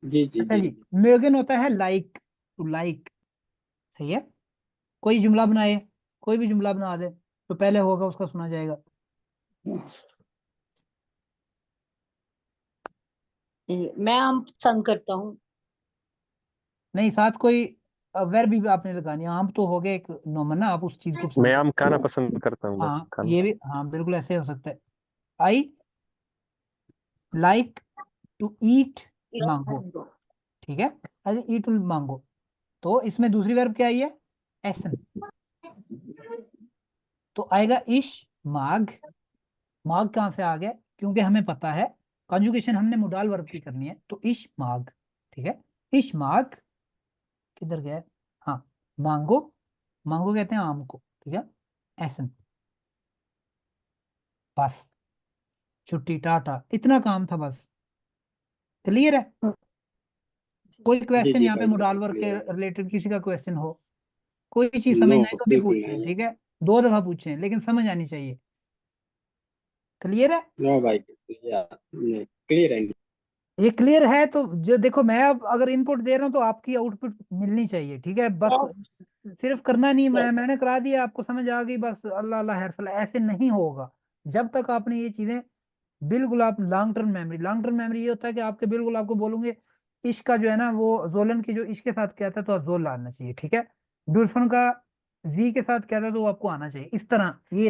जी जी अच्छा जी। जी, मेगन होता है लाइक, टू लाइक, सही है। कोई जुमला बनाए, कोई भी जुमला बना दे, तो पहले होगा उसका सुना जाएगा। मैं आम पसंद करता हूँ। नहीं, साथ कोई वर्ब भी आपने लगानी है, आम तो हो गया एक नॉर्मल ना, आप उस चीज को पसंद मैं कर। आम खाना पसंद करता हूँ, बस हाँ खाना। ये भी, हाँ बिल्कुल ऐसे हो सकता है। आई लाइक टू ईट मांगो, ठीक है, आई ईट मांगो। तो इसमें दूसरी वर्ब क्या आई है, एसन। तो आएगा इश माग। माग कहाँ से आ गया, क्योंकि हमें पता है कॉन्जुगेशन हमने मोडाल वर्ब की करनी है, तो इश माग, ठीक है। इश माग किधर गया, हाँ, मांगो, मांगो कहते हैं आम को, ठीक है, एसन। बस, छुट्टी टाटा, इतना काम था बस, क्लियर है। कोई जी क्वेश्चन जी यहाँ पे भाई मोडाल बिल्कुल वर्क के क्लियर है। रिलेटेड किसी का क्वेश्चन हो, कोई चीज समझ नो, ना आए तो भी बिल्कुल पूछ लें, नहीं है। ठीक है, 2 दफा पूछें लेकिन समझ आनी चाहिए, क्लियर है। नो भाई, क्लियर है। ये क्लियर है तो जो देखो, मैं अब अगर इनपुट दे रहा हूँ तो आपकी आउटपुट मिलनी चाहिए, ठीक है, बस सिर्फ करना नहीं, मैंने करा दिया, आपको समझ आ गई, बस अल्लाह अल्लाह हर सलाह, ऐसे नहीं होगा। जब तक आपने ये चीजें बिल्कुल, आप long term memory, long term memory ये होता है कि आपके बिल्कुल आपको बोलूंगे, इश्क का जो है ना वो जोलन की जो इश्क के साथ क्या था तो जोल आना चाहिए, ठीक है। डुल्फन का जी के साथ क्या था तो वो आपको आना चाहिए, इस तरह ये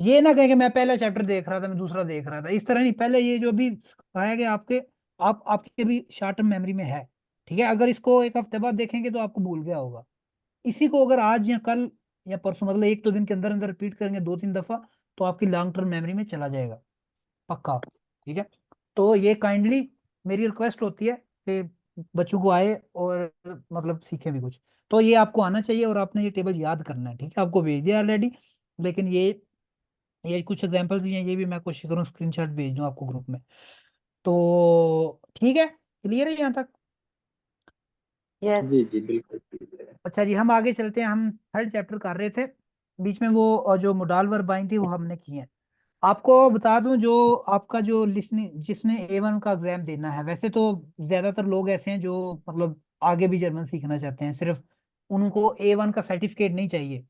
ये ना कहें कि मैं पहला चैप्टर देख रहा था, मैं दूसरा देख रहा था, इस तरह नहीं, पहले ये जो भी सिखाया गया आपके, आप आपके भी शॉर्ट टर्म मेमोरी में है, ठीक है। अगर इसको एक हफ्ते बाद देखेंगे तो आपको भूल गया होगा, इसी को अगर आज या कल या परसों, मतलब 1-2 दिन के अंदर अंदर रिपीट करेंगे 2-3 दफा, तो आपकी लॉन्ग टर्म मेमोरी में चला जाएगा, पक्का, ठीक है। तो ये काइंडली मेरी रिक्वेस्ट होती है कि बच्चों को आए और मतलब सीखें भी कुछ, तो ये आपको आना चाहिए और आपने ये टेबल याद करना है, ठीक है, आपको भेज दिया ऑलरेडी, लेकिन ये कुछ एग्जांपल्स भी हैं, ये भी मैं कोशिश करूँ स्क्रीनशॉट भेज दूँ आपको ग्रुप में। तो ठीक है, क्लियर है यहाँ तक। यस। जी जी बिल्कुल क्लियर है। अच्छा जी, हम आगे चलते हैं, हम थर्ड चैप्टर कर रहे थे, बीच में वो जो मोडाल वर्ब आई थी वो हमने की है। आपको बता दूं, जो आपका जो लिसनिंग, जिसने A1 का एग्जाम देना है, वैसे तो ज्यादातर लोग ऐसे हैं जो मतलब आगे भी जर्मन सीखना चाहते हैं, सिर्फ उनको A1 का सर्टिफिकेट नहीं चाहिए।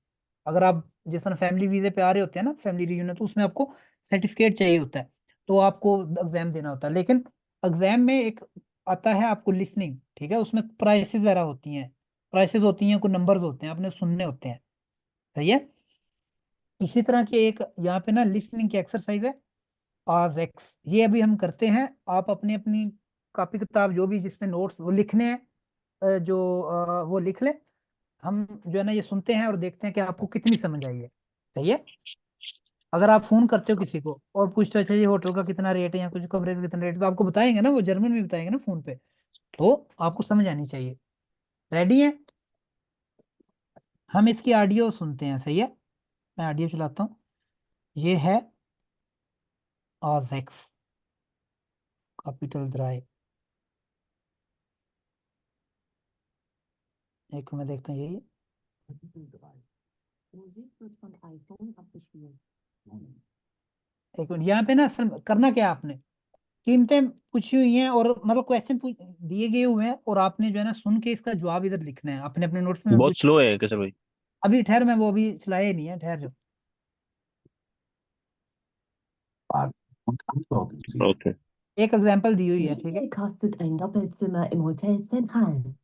अगर आप जिस तरह फैमिली वीजे पे आ रहे होते हैं ना, फैमिली रीयूनियन, तो उसमें आपको सर्टिफिकेट चाहिए होता है, तो आपको एग्जाम देना होता है। लेकिन एग्जाम में एक आता है आपको लिसनिंग, ठीक है, उसमें प्राइसेस वगैरह होती हैं, प्राइसेस होती हैं, कोई नंबर्स होते हैं, आपने सुनने होते हैं, सही है। इसी तरह की एक यहाँ पे ना लिसनिंग की एक्सरसाइज है, आज एक्स, ये अभी हम करते हैं। आप अपनी अपनी कॉपी किताब जो भी जिसमें नोट्स वो लिखने हैं, वो लिख लें। हम जो है ना ये सुनते हैं और देखते हैं कि आपको कितनी समझ आई है, सही है। अगर आप फोन करते हो किसी को और पूछते हो अच्छा ये होटल का कितना रेट है या कुछ कमरे का कितना रेट, तो आपको बताएंगे ना, वो जर्मन में बताएंगे ना फोन पे, तो आपको समझ आनी चाहिए, रेडी है? हम इसकी ऑडियो सुनते हैं, सही है? मैं ऑडियो चलाता हूँ। ये है ऑजेक्स कैपिटल ड्राइव। एक मैं देखता हूँ यही। एक मिनट, यहाँ पे ना असल में करना क्या है आपने, कीमतें पूछी हुई हैं और मतलब क्वेश्चन दिए गए हुए हैं और आपने जो है ना सुन के इसका जवाब इधर लिखना है अपने अपने नोट्स में। बहुत स्लो है कैसर भाई। अभी ठहर, मैं वो अभी चलाया ही नहीं है, ठहर जाओ। Und antworten Sie. ओके। एक एग्जांपल दी हुई है, Wie ठीक है? viel kostet ein Doppelzimmer im Hotel Zentral?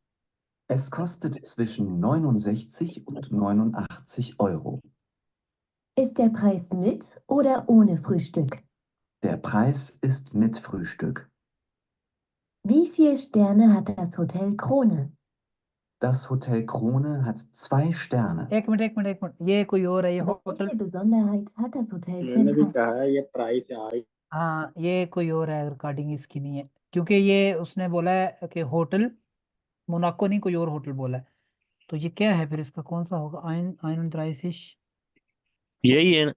Es kostet zwischen 69 und 89 Euro. Ist der Preis mit oder ohne Frühstück? Der Preis ist mit Frühstück. Wie viele Sterne hat das Hotel Krone? Das Hotel Krone hat 2 Sterne. एक minute एक minute एक minute, ये कोई और है, ये hotel. Welche Besonderheit hat das Hotel मैंने भी Zentral? कहा है ये प्राइस है। हाँ, ये कोई और है, रिकॉर्डिंग इसकी नहीं है, क्योंकि ये उसने बोला है कि होटल मोनाको, नहीं कोई और होटल बोला है। तो ये क्या है फिर, इसका कौन सा होगा? आइन आइन ड्राइसिश। यही है ना,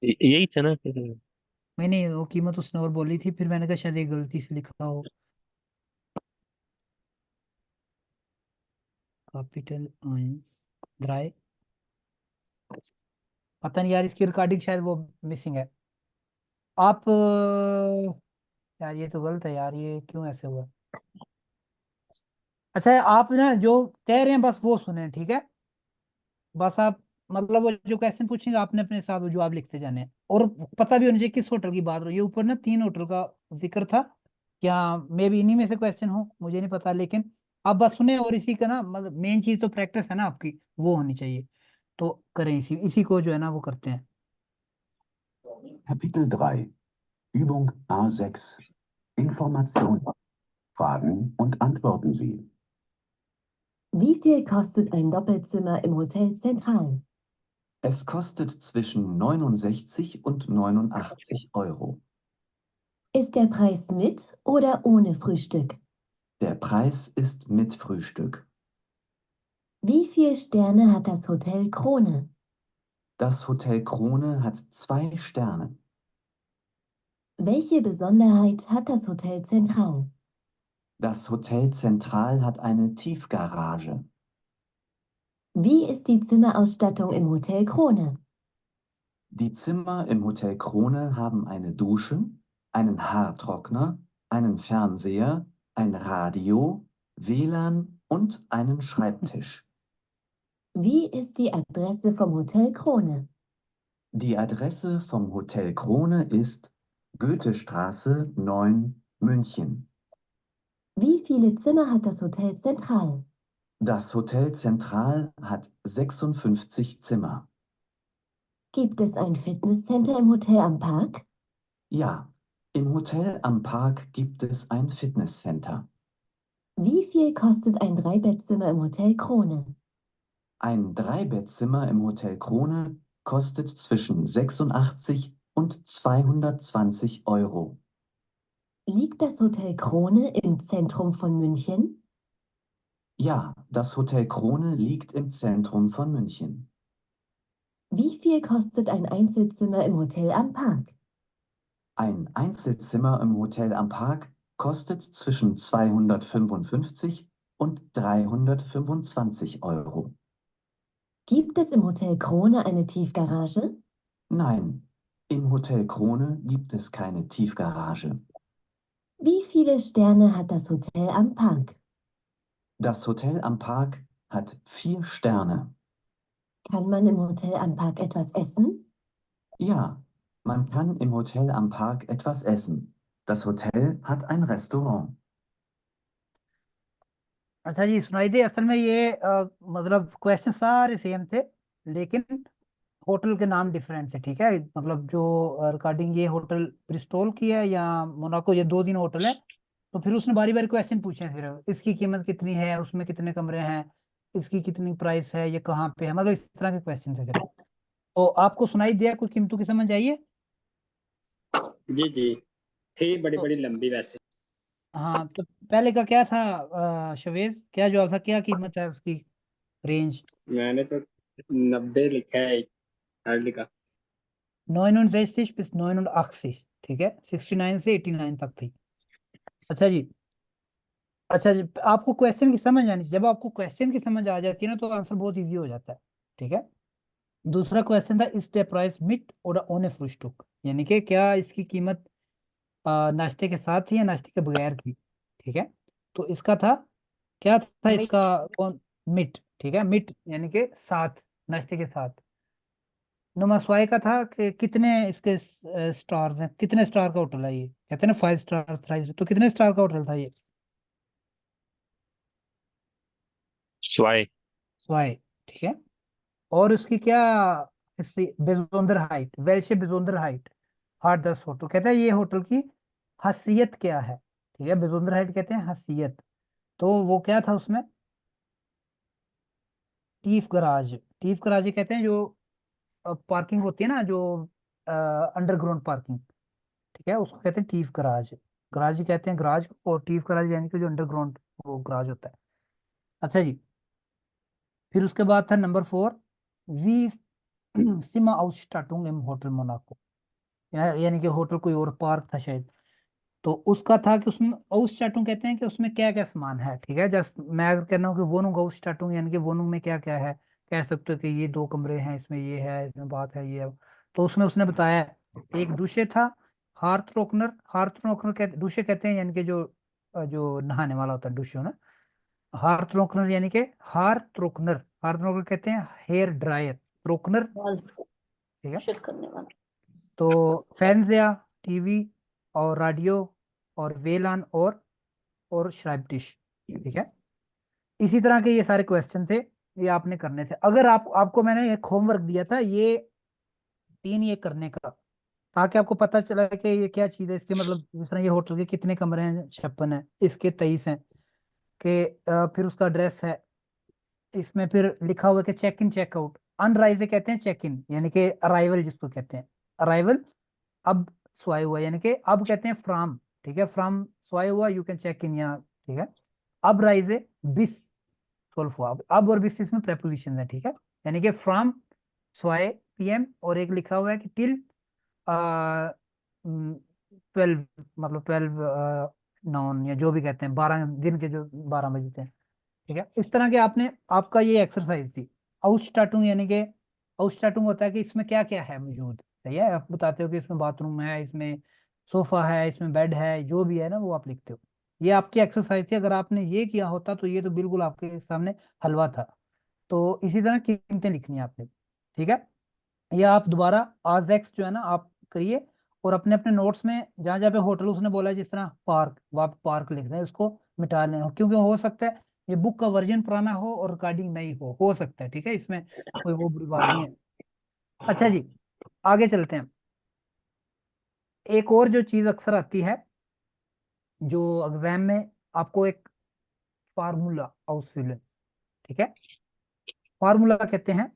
यही था ना कैसर भाई? नहीं नहीं, वो कीमत उसने और बोली थी, फिर मैंने कहा शायद ये गलती से लिखा हो। कैपिटल आइंस ड्राई, पता नहीं यार, इसकी रिकॉर्डिंग शायद वो मिसिंग है। आप यार ये तो गलत है यार, ये क्यों ऐसे हुआ? अच्छा आप ना जो कह रहे हैं बस वो सुने, ठीक है? बस आप मतलब वो जो क्वेश्चन पूछेंगे आपने अपने हिसाब से जवाब लिखते जाने हैं, और पता भी होना चाहिए किस होटल की बात हो रही है। ऊपर ना 3 होटल का जिक्र था, क्या मे भी इन्हीं में से क्वेश्चन हो, मुझे नहीं पता, लेकिन आप बस सुने और इसी का ना मतलब मेन चीज तो प्रैक्टिस है ना आपकी, वो होनी चाहिए। तो करें इसी इसी को जो है ना वो करते हैं। Kapitel 3. Übung A6. Information. Fragen und antworten Sie. Wie viel kostet ein Doppelzimmer im Hotel Zentral? Es kostet zwischen 69 und 89 Euro. Ist der Preis mit oder ohne Frühstück? Der Preis ist mit Frühstück. Wie viele Sterne hat das Hotel Krone? Das Hotel Krone hat 2 Sterne. Welche Besonderheit hat das Hotel Zentral? Das Hotel Zentral hat eine Tiefgarage. Wie ist die Zimmerausstattung im Hotel Krone? Die Zimmer im Hotel Krone haben eine Dusche, einen Haartrockner, einen Fernseher, ein Radio, WLAN und einen Schreibtisch. Wie ist die Adresse vom Hotel Krone? Die Adresse vom Hotel Krone ist Goethestraße 9, München. Wie viele Zimmer hat das Hotel Zentral? Das Hotel Zentral hat 56 Zimmer. Gibt es ein Fitnesscenter im Hotel am Park? Ja, im Hotel am Park gibt es ein Fitnesscenter. Wie viel kostet ein Dreibettzimmer im Hotel Krone? Ein Dreibettzimmer im Hotel Krone kostet zwischen 86 und 220 Euro. Liegt das Hotel Krone im Zentrum von München? Ja, das Hotel Krone liegt im Zentrum von München. Wie viel kostet ein Einzelzimmer im Hotel am Park? Ein Einzelzimmer im Hotel am Park kostet zwischen 255 und 325 Euro. Gibt es im Hotel Krone eine Tiefgarage? Nein, im Hotel Krone gibt es keine Tiefgarage. Wie viele Sterne hat das Hotel am Park? Das Hotel am Park hat 4 Sterne. Kann man im Hotel am Park etwas essen? Ja, man kann im Hotel am Park etwas essen. Das Hotel hat ein Restaurant. अच्छा जी, सुनाई दे? असल में ये मतलब question सारे same थे, लेकिन hotel के नाम डिफरेंट थे, ठीक है? मतलब जो रिकॉर्डिंग ये होटल ब्रिस्टोल की है या मोनाको, ये 2 दिन होटल है। तो फिर उसने बारी बारी क्वेश्चन पूछे हैं, सिर्फ इसकी कीमत कितनी है, उसमें कितने कमरे हैं, इसकी कितनी प्राइस है, ये कहाँ पे है, मतलब इस तरह के क्वेश्चन थे सिर्फ। तो आपको सुनाई दिया, कुछ कीमतों की समझ आई है? जी जी, थी बड़ी तो बड़ी लंबी वैसे। हाँ तो पहले का क्या था शवेज, क्या जवाब था, क्या कीमत है उसकी, रेंज? मैंने तो 90 लिखा है, 60 का। 69 bis 89, ठीक है, 69 से 89 तक थी। अच्छा जी। अच्छा जी, आपको क्वेश्चन की समझ आनी चाहिए, जब आपको क्वेश्चन की समझ आ जाती है ना तो आंसर बहुत इजी हो जाता है, ठीक है। दूसरा क्वेश्चन था, इस डे प्राइस मिट और ओने फ्रुस्टुक, यानी कि क्या इसकी कीमत नाश्ते के साथ थी या नाश्ते के बगैर थी, ठीक है। तो इसका था, क्या था मिट। इसका, कौन, मिट, ठीक है, मिट यानी कि साथ, नाश्ते के साथ। नुमासवाई का था कि कितने इसके स्टार्स हैं, कितने स्टार का होटल है ये, कहते हैं ना 5 स्टार 5, तो कितने स्टार का होटल था ये? स्वाय। स्वाई, ठीक है। और उसकी क्या बेजोंदर हाइट, वेल्शे बेजोंदर हाइट, 8-10 होटल, कहते हैं ये होटल की खासियत क्या है, ठीक है, बेजोंदर हाइट कहते हैं खासियत। तो वो क्या था उसमें, टीफ गराज, टीफ गराज ये कहते हैं जो पार्किंग होती है ना, जो अंडरग्राउंड पार्किंग, ठीक है, उसको कहते हैं टीफ गराज। गराज ही कहते हैं गराज को, और टीफ गराज यानी कि जो अंडरग्राउंड वो गराज होता है। अच्छा जी, फिर उसके बाद था नंबर 4, वी सिमा आउटस्टार्टुंग im होटल मोनाको, यानी कि होटल कोई और पार्क था शायद। तो उसका था कि उसमें आउटस्टार्टुंग कहते हैं कि उसमें क्या क्या सामान है, ठीक है। जस्ट मैं अगर कहना हूँ कि वोनुंग आउटस्टार्टुंग, यानी कि वोनुंग में क्या क्या है, कह सकते हो कि ये 2 कमरे हैं, इसमें ये है, इसमें बात है, ये है। तो उसमें उसने बताया एक दुशे था, हार्थ रोकनर, हार्थ रोकनर कहते, दुशे कहते हैं यानी कि जो नहाने वाला होता है दुशे ना। हार्थ रोकनर यानी कि हार्थ रोकनर, हार्थ रोकनर कहते हैं हेयर ड्रायर, रोकनर, बाल्स ठीक है। शिल करने वाला। तो फैंस, टीवी और रेडियो और वेलान और श्राइब्टिश, ठीक है। इसी तरह के ये सारे क्वेश्चन थे, ये आपने करने थे। अगर आपको मैंने एक होमवर्क दिया था ये 3 ये करने का, ताकि आपको पता चला कि ये क्या चीज़ है, इसके मतलब जिस तरह ये होटल के कितने कमरे हैं, 56 है, इसके 23 हैं, कि फिर उसका एड्रेस है, इसमें फिर लिखा हुआ है कि चेक इन चेकआउट, अनराइज कहते हैं चेक इन, यानी कि अराइवल जिसको कहते हैं, अराइवल। अब स्वाय हुआ यानी कि अब कहते हैं फ्राम, ठीक है, फ्राम स्वाय हुआ, यू कैन चेक इन यहाँ, ठीक है। अब राइज है बिस, सोल्व हुआ, अब और बिस इसमें प्रेपोजिशन है, ठीक है, यानी कि फ्राम स्वाय पीएम, और एक लिखा हुआ है कि टिल 12, मतलब 12 नॉन, या जो भी कहते हैं 12 दिन के जो 12 बजते हैं, ठीक है। इस तरह के आपने, आपका ये एक्सरसाइज थी। आउटस्टार्टिंग यानी कि आउटस्टार्टिंग होता है कि इसमें क्या क्या है मौजूद, सही है, आप बताते हो कि इसमें बाथरूम है, इसमें सोफा है, इसमें बेड है, जो भी है ना वो आप लिखते हो। ये आपकी एक्सरसाइज थी, अगर आपने ये किया होता तो ये तो बिल्कुल आपके सामने हलवा था। तो इसी तरह कीमतें लिखनी है आपने, ठीक है। या आप दोबारा आज एक्स जो है ना आप करिए, और अपने अपने नोट्स में जहाँ जहाँ पे होटल उसने बोला है, जिस तरह पार्क, वो आप पार्क लिख रहे हैं, उसको मिटा लें, क्योंकि हो सकता है ये बुक का वर्जन पुराना हो और रिकॉर्डिंग नहीं हो सकता है, ठीक है, इसमें कोई वो बुरी बात नहीं है। अच्छा जी, आगे चलते हैं। एक और जो चीज अक्सर आती है, जो एग्जाम में आपको एक फार्मूला आउटफिल, ठीक है, फार्मूला कहते हैं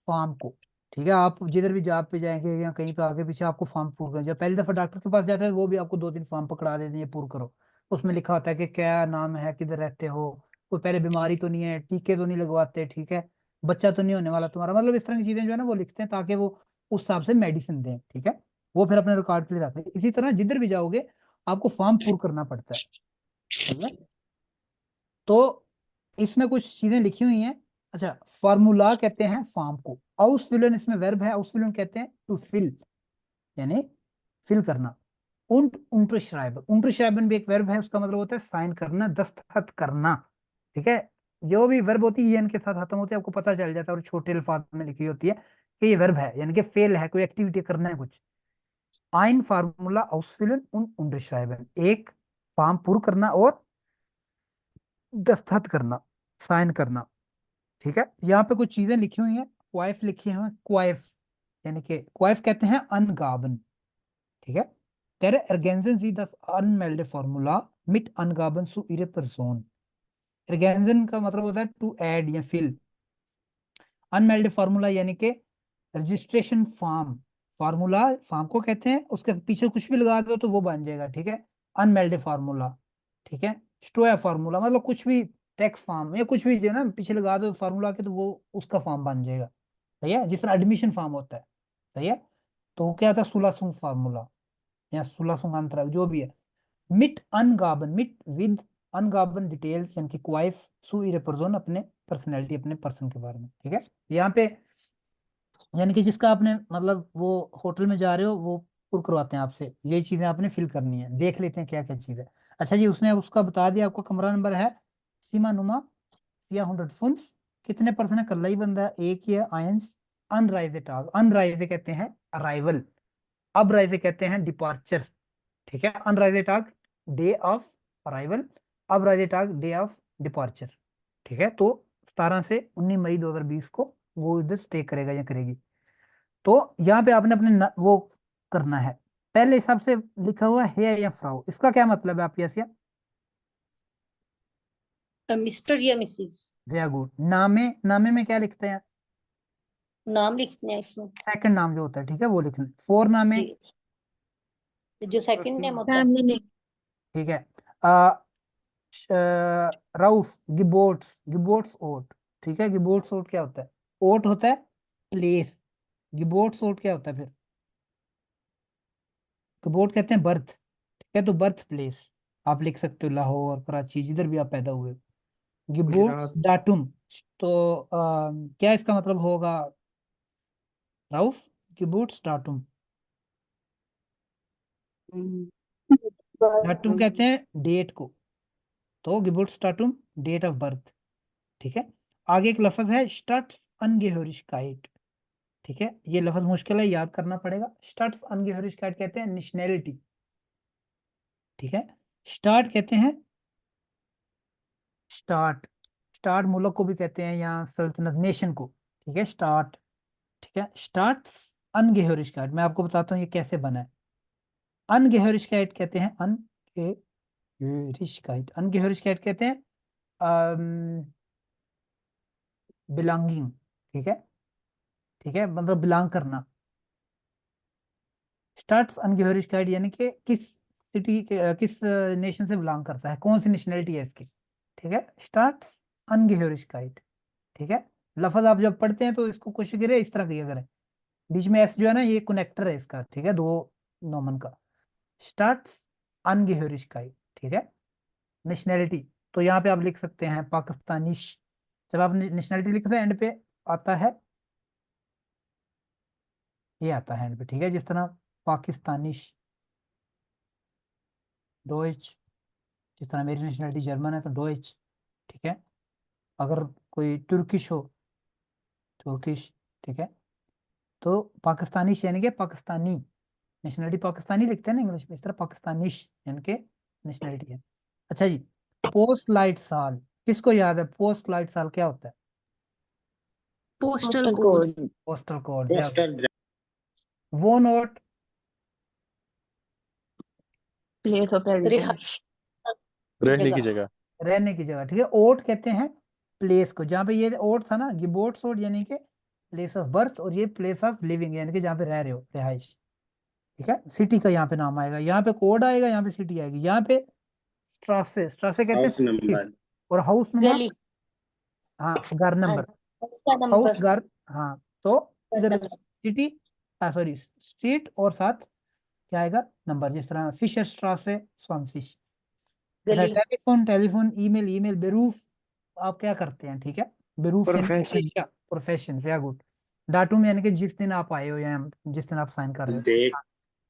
फॉर्म को, ठीक है। आप जिधर भी जॉब पे जाएंगे या कहीं पे आगे पीछे आपको फॉर्म पूरा करना, जब पहली दफा डॉक्टर के पास जाते हैं वो भी आपको 2-3 फॉर्म पकड़ा देते हैं, ये पूरा करो। उसमें लिखा होता है कि क्या नाम है, किधर रहते हो, कोई पहले बीमारी तो नहीं है, टीके तो नहीं लगवाते, ठीक है, बच्चा तो नहीं होने वाला तुम्हारा, मतलब इस तरह की चीजें जो है ना वो लिखते हैं, ताकि वो उस हिसाब से मेडिसिन दें, ठीक है। वो फिर अपने रिकॉर्ड के लिए रखते हैं। इसी तरह जिधर भी जाओगे आपको फॉर्म पूरा करना पड़ता है, ठीक है। तो इसमें कुछ चीजें लिखी हुई हैं। अच्छा, फार्मूला कहते हैं फॉर्म को, आउसफिलन इसमें वर्ब है, आउसफिलन कहते हैं टू फिल, यानी फिल करना। उंट unterschreiben, unterschreiben भी एक वर्ब है, उसका मतलब होता है साइन करना, दस्तखत करना, ठीक है। जो भी वर्ब होती है एन के साथ खत्म होती है, आपको पता चल जाता है, और छोटे अल्फाज में लिखी होती है कि ये वर्ब है, यानी कि फेल है, कोई एक्टिविटी करना है कुछ। ein formula ausfüllen und unterschreiben, एक फॉर्म पूरा करना और दस्तखत करना, साइन करना, ठीक है। यहाँ पे कुछ चीजें लिखी हुई हैं, क्वाइफ लिखी हुई है, क्वाइफ यानी कि क्वाइफ कहते हैं अनगाबन, ठीक है। तेरे ergänzen Sie das Anmeldeformular mit Angaben zu Ihrer Person, ergänzen का मतलब होता है टू ऐड या फिल, अनमेल्ड फार्मूला यानी कि रजिस्ट्रेशन फॉर्म, फार्मूला फॉर्म को कहते हैं, उसके पीछे कुछ भी लगा दो तो वो बन जाएगा, ठीक है, अनमेल्ड फार्मूला। ठीक है। स्टोया फार्मूला मतलब कुछ भी टेक्स्ट फॉर्म या कुछ भी जो है ना पीछे लगा दो फार्मूला के तो वो उसका फॉर्म बन जाएगा। सही है, जिस तरह एडमिशन फॉर्म होता है। सही है, तो वो क्या था, सुलासुंग फार्मूला या सुलासुंग अंतराल जो भी है। मिट विद अनगाबन डिटेल्स यानी कि क्वाइफ सु रिप्रेजेंट अपने पर्सनैलिटी अपने पर्सन के बारे में। ठीक है, यहाँ पे यानी कि जिसका आपने मतलब वो होटल में जा रहे हो वो पुर करवाते हैं आपसे, ये चीजें आपने फिल करनी है, देख लेते हैं क्या क्या चीज है। अच्छा जी, उसने उसका बता दिया आपको कमरा नंबर है सीमा नुमा या 100 कितने पर्सन है, कल्ला ही बंदा है, एक ही है, आयंस। अनराइजे टाग, अनराइजे कहते हैं अराइवल, अब राइजे कहते हैं डिपार्चर। ठीक है, अनराइजे टाग डे ऑफ अराइवल, अब राइजे टाग डे ऑफ डिपार्चर। ठीक है, तो 17 से 19 मई 2020 को वो इधर स्टे करेगा या करेगी। तो यहाँ पे आपने अपने वो करना है, पहले हिसाब से लिखा हुआ है या फ्राउ, इसका क्या मतलब है आप यस या मिस्टर या मिसेस, वेरी गुड। नामे, नामे में क्या लिखते हैं, नाम लिखते हैं इसमें सेकंड नाम जो होता है, ठीक है वो लिखना है। फोर नामे, जी। तो जो सेकंड नेम होता है फैमिली नेम। ठीक है। राउफ गिबोट्स, गिबोट्स ओट, ठीक है, गिबोट्स ओट क्या होता है, ओट होता है प्लेस, गिबोट्स ओट क्या होता है फिर, गिबोट कहते हैं बर्थ। ठीक है, तो बर्थ प्लेस आप लिख सकते हो, लाहौर कराची जिधर भी आप पैदा हुए। गिबोट्स गुजरात। डाटुम, तो क्या इसका मतलब होगा राउफ, गिबोट्स डाटुम, डाटुम कहते हैं डेट को, तो गिबोट्स डाटुम डेट ऑफ बर्थ। ठीक है, आगे एक लफ्ज है स्टट्स अनगेहरिशकाइट। ठीक है, ये लफ्ज मुश्किल है, याद करना पड़ेगा। स्टट्स अनगेहरिशकाइट कहते हैं नेशनैलिटी। ठीक है, स्टार्ट कहते हैं स्टार्ट, स्टार्ट मुल्क को भी कहते हैं या सल्तनत नेशन को। ठीक है, स्टार्ट। ठीक है, स्टार्ट्स अनगेहरिशकाइट, मैं आपको बताता हूँ ये कैसे बना है। अनगेहरिशकाइट कहते हैं अनगेहरिशकाइट, अनगेहरिशकाइट कहते हैं बिलोंगिंग। ठीक है, ठीक है, मतलब बिलोंग करना। स्टार्ट्स अनगेहरिशकाइट यानी कि किस सिटी के किस नेशन से बिलोंग करता है, कौन सी नेशनलिटी है इसकी। ठीक है, स्टार्ट्स अनगेहरिशकाइट। ठीक है, लफज आप जब पढ़ते हैं तो इसको कोशिश करें इस तरह किया करें, बीच में एस जो है ना ये कनेक्टर है इसका। ठीक है, दो नोमन का, स्टार्ट्स अनगेहरिशकाइट। ठीक है, नेशनैलिटी, तो यहाँ पे आप लिख सकते हैं पाकिस्तानिश, जब आप नेशनैलिटी लिखते हैं एंड पे आता है, ये आता है एंड पे। ठीक है, जिस तरह पाकिस्तानिश, डोइच, जिस तरह मेरी नेशनैलिटी जर्मन है तो डोइच। ठीक है, अगर कोई तुर्किश हो, तुर्किश। ठीक है, तो पाकिस्तानिश यानी कि पाकिस्तानी, नेशनलिटी पाकिस्तानी लिखते हैं ना इंग्लिश में, इस तरह पाकिस्तानिश यानी कि नेशनलिटी है। अच्छा जी, पोस्ट लाइट साल, किसको याद है पोस्ट लाइट साल क्या होता है, postal code. Postal code. Poster वो नोट, प्लेस ऑफ रेजिडेंस। रहने की जगह। रहने की जगह। ठीक है, ओट कहते हैं प्लेस को, जहाँ पे ये ओट था ना गिबोट्स ओट यानी कि प्लेस ऑफ बर्थ, और ये प्लेस ऑफ लिविंग यानी कि जहाँ पे रह रहे हो, रिहाइश। ठीक है, सिटी का यहाँ पे नाम आएगा, यहाँ पे कोड आएगा, यहाँ पे सिटी आएगी, यहाँ पे स्ट्रासे, स्ट्रासे कहते हैं हाउस street, नंबर, और हाउस नुमा, गली, हाँ घर हाँ, नंबर, उसका हाउस नंबर, घर, हाँ। तो इधर नंबर, सिटी, सॉरी स्ट्रीट, और साथ क्या आएगा नंबर, जिस तरह फिशर स्ट्रासे स्वानसिश। अच्छा, गली, टेलीफोन, टेलीफोन, ईमेल, ईमेल, बेरूफ, आप क्या करते हैं। ठीक है, बेरूफ यानी प्रोफेशन। पेशा, प्रोफेशन, वेरी गुड। डाटूम यानी कि जिस दिन आप आए हो या जिस दिन आप साइन कर रहे डेट, हो।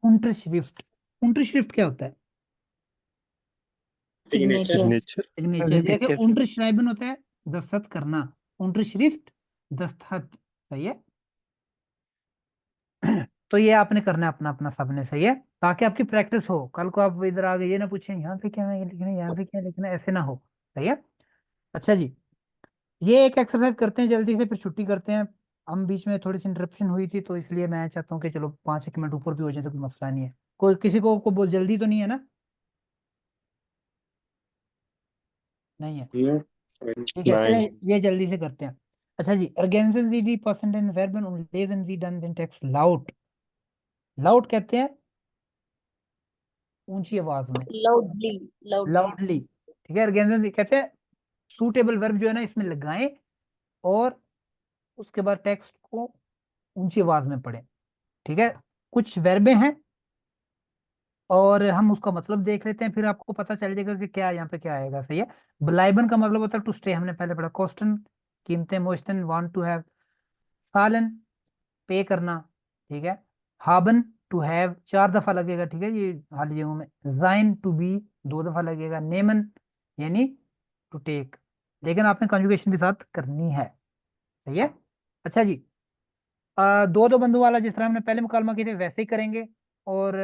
उंटरश्रिफ्ट, उंटरश्रिफ्ट क्या होता है, सिग्नेचर, सिग्नेचर। सिग्नेचर। सिग्नेचर। जैसे सिग्नेचर। उंटरश्राइबन होता है दस्तखत करना, उंटरश्रिफ्ट दस्तखत। सही है, तो ये आपने करना है अपना अपना सबने। सही है, ताकि आपकी प्रैक्टिस हो, कल को आप इधर आगे ये ना पूछें यहाँ पे क्या है लिखना है, यहाँ पे क्या लिखना है, ऐसे ना हो। सही है, अच्छा जी, ये एक एक्सरसाइज करते हैं जल्दी से, फिर छुट्टी करते हैं। हम बीच में थोड़ी सी इंटरप्शन हुई थी, तो इसलिए मैं चाहता हूँ कि चलो 5 एक मिनट ऊपर भी हो जाए तो कोई मसला नहीं है। कोई किसी को बहुत जल्दी तो नहीं है ना, नहीं है, ठीक है, चले नहीं। ये जल्दी से करते हैं। अच्छा जी, ergänzen Sie die passenden Verben und lesen Sie dann den Text laut, lout कहते हैं ऊंची आवाज में, loudly, loudly. लाउडली। ठीक है, अर्गेंजन कहते हैं सूटेबल वर्ब जो है ना इसमें लगाएं और उसके बाद टेक्स्ट को ऊंची आवाज में पढ़ें। ठीक है, कुछ वर्बें हैं और हम उसका मतलब देख लेते हैं, फिर आपको पता चल जाएगा कि क्या यहाँ पे क्या आएगा। सही है। ब्लाइबन का मतलब होता है टू स्टे, हमने पहले पढ़ा। कोस्टन कीमतें, मोश्तन वांट टू हैव, सालन पे करना। ठीक है, हाबन टू हैव 4 दफा लगेगा। ठीक है, ये हाली जगहों में। जाइन टू बी 2 दफा लगेगा। नेमन यानी टू टेक, लेकिन आपने कंजुगेशन भी साथ करनी है। सही है। अच्छा जी, दो दो बंदों वाला जिस तरह हमने पहले मुकालमा किए थे वैसे ही करेंगे। और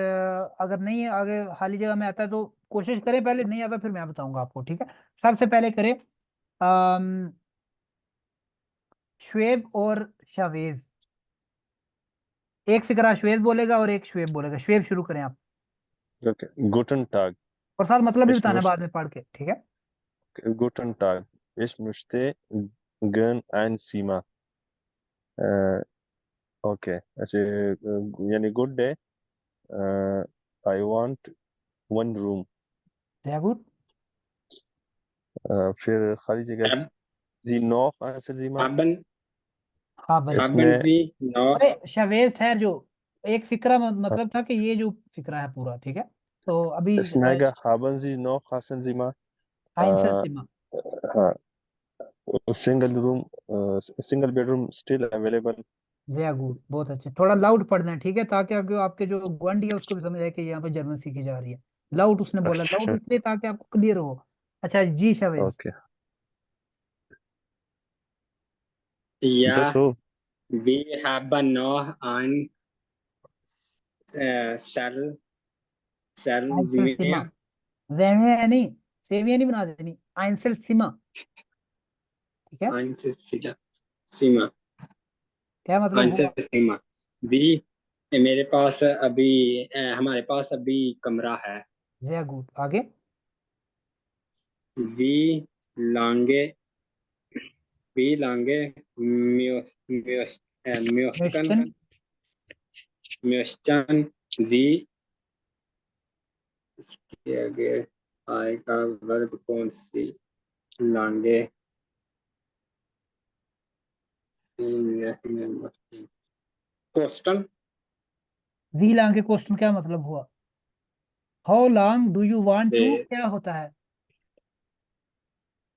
अगर नहीं आगे खाली जगह में आता है तो कोशिश करें, पहले नहीं आता फिर मैं बताऊंगा आपको। ठीक है, सबसे पहले करें शुएब और शावेज। एक फिक्रा शुएब बोलेगा और एक शुएब बोलेगा। शुएब शुरू करें आप, Okay. Guten Tag. और साथ मतलब भी Ich बताना है möchte, बाद में पढ़ के। ठीक है, Guten Tag. Ich möchte gern ein Zimmer. Äh, okay. अच्छा, यानी good day, I want one room. sehr gut। फिर खाली जगह Hab, जी नॉफ आंसर जी माँ haben, हाँ बन। haben इसमें Sie noch, अरे शावेज ठहर, जो एक फिक्रा मतलब था कि ये जो फिक्रा है पूरा। ठीक है, तो अभी इसमें आएगा haben Sie noch हासन जी माँ। आइंसल सिमा। हाँ, single room, single bedroom still available. Jaya good, बहुत अच्छे। थोड़ा लाउड पढ़ना है, ठीक है, ताकि आगे आपके जो ग्वंडी है उसको भी समझ आए कि यहाँ पे जर्मन सीखी जा रही है। लाउड उसने बोला, लाउड अच्छा, इसलिए ताकि आपको क्लियर हो। अच्छा जी शावेज। ओके। ja, दस हो। wir haben noch ein आइंसल सिमा, Zimmer, जेमिया नहीं, सेविया नहीं बना देनी, आइंसल सिमा। ठीक है, ein Zimmer, क्या मतलब ein हुआ? Zimmer. भी मेरे पास अभी हमारे पास अभी कमरा है। जया गुड, आगे। Wie lange, wie lange मिश्तन, möchten Sie, इसके आगे आएगा वर्ब कौन सी, lange, क्वेश्चन, वी लॉन्ग के क्वेश्चन क्या मतलब हुआ? How long do you want to क्या होता है?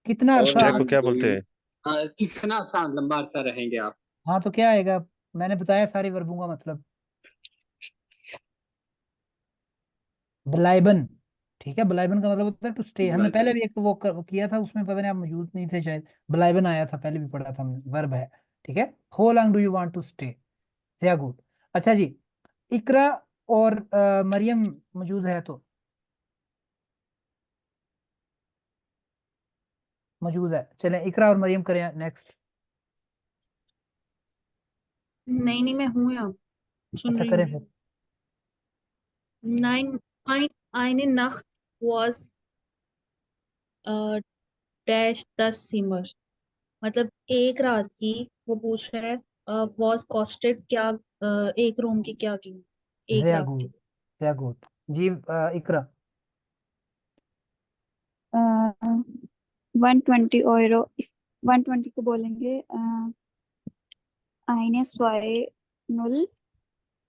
कितना और अरसा क्या आप? को लॉन्ग क्या डू बोलते यू, हैं? कितना लंबा अरसा रहेंगे आप। हाँ तो क्या आएगा? मैंने बताया सारी वर्बों का मतलब। ब्लाइबन। ठीक है, ब्लाइबन का मतलब होता है टू स्टे। हमने पहले भी एक वो किया था, उसमें पता नहीं आप मौजूद नहीं थे शायद। ब्लाइबन आया था, पहले भी पढ़ा था हमने, वर्ब है। ठीक है, how long do you want to stay. sehr गुड। अच्छा जी, इकरा और मरियम मौजूद है तो? मौजूद है, चलें इकरा और मरियम करें नेक्स्ट। नहीं नहीं, मैं हूँ यहाँ, सुन अच्छा रही करें हूँ। फिर। Nein, eine Nacht was dash the simmer, मतलब एक रात की, वो पूछ रहा है was costed क्या, एक रूम की क्या कीमत एक sehr रात गुड, की। sehr गुड जी। इकरा। 120 यूरो, इस 120 को बोलेंगे eine zwei null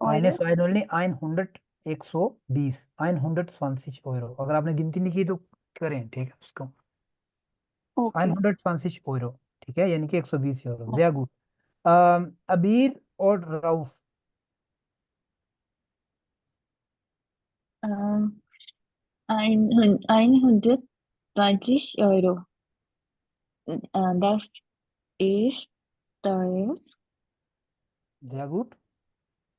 eine Euro। 200 नहीं, 100, 120, 120 euro। अगर आपने गिनती नहीं की तो करें, ठीक है उसको। ओके। 120 euro। ठीक है, यानी कि 120 यूरो। sehr good. अबीर और Rauf. Ähm, 120 Euro. Das ist teuer. sehr good,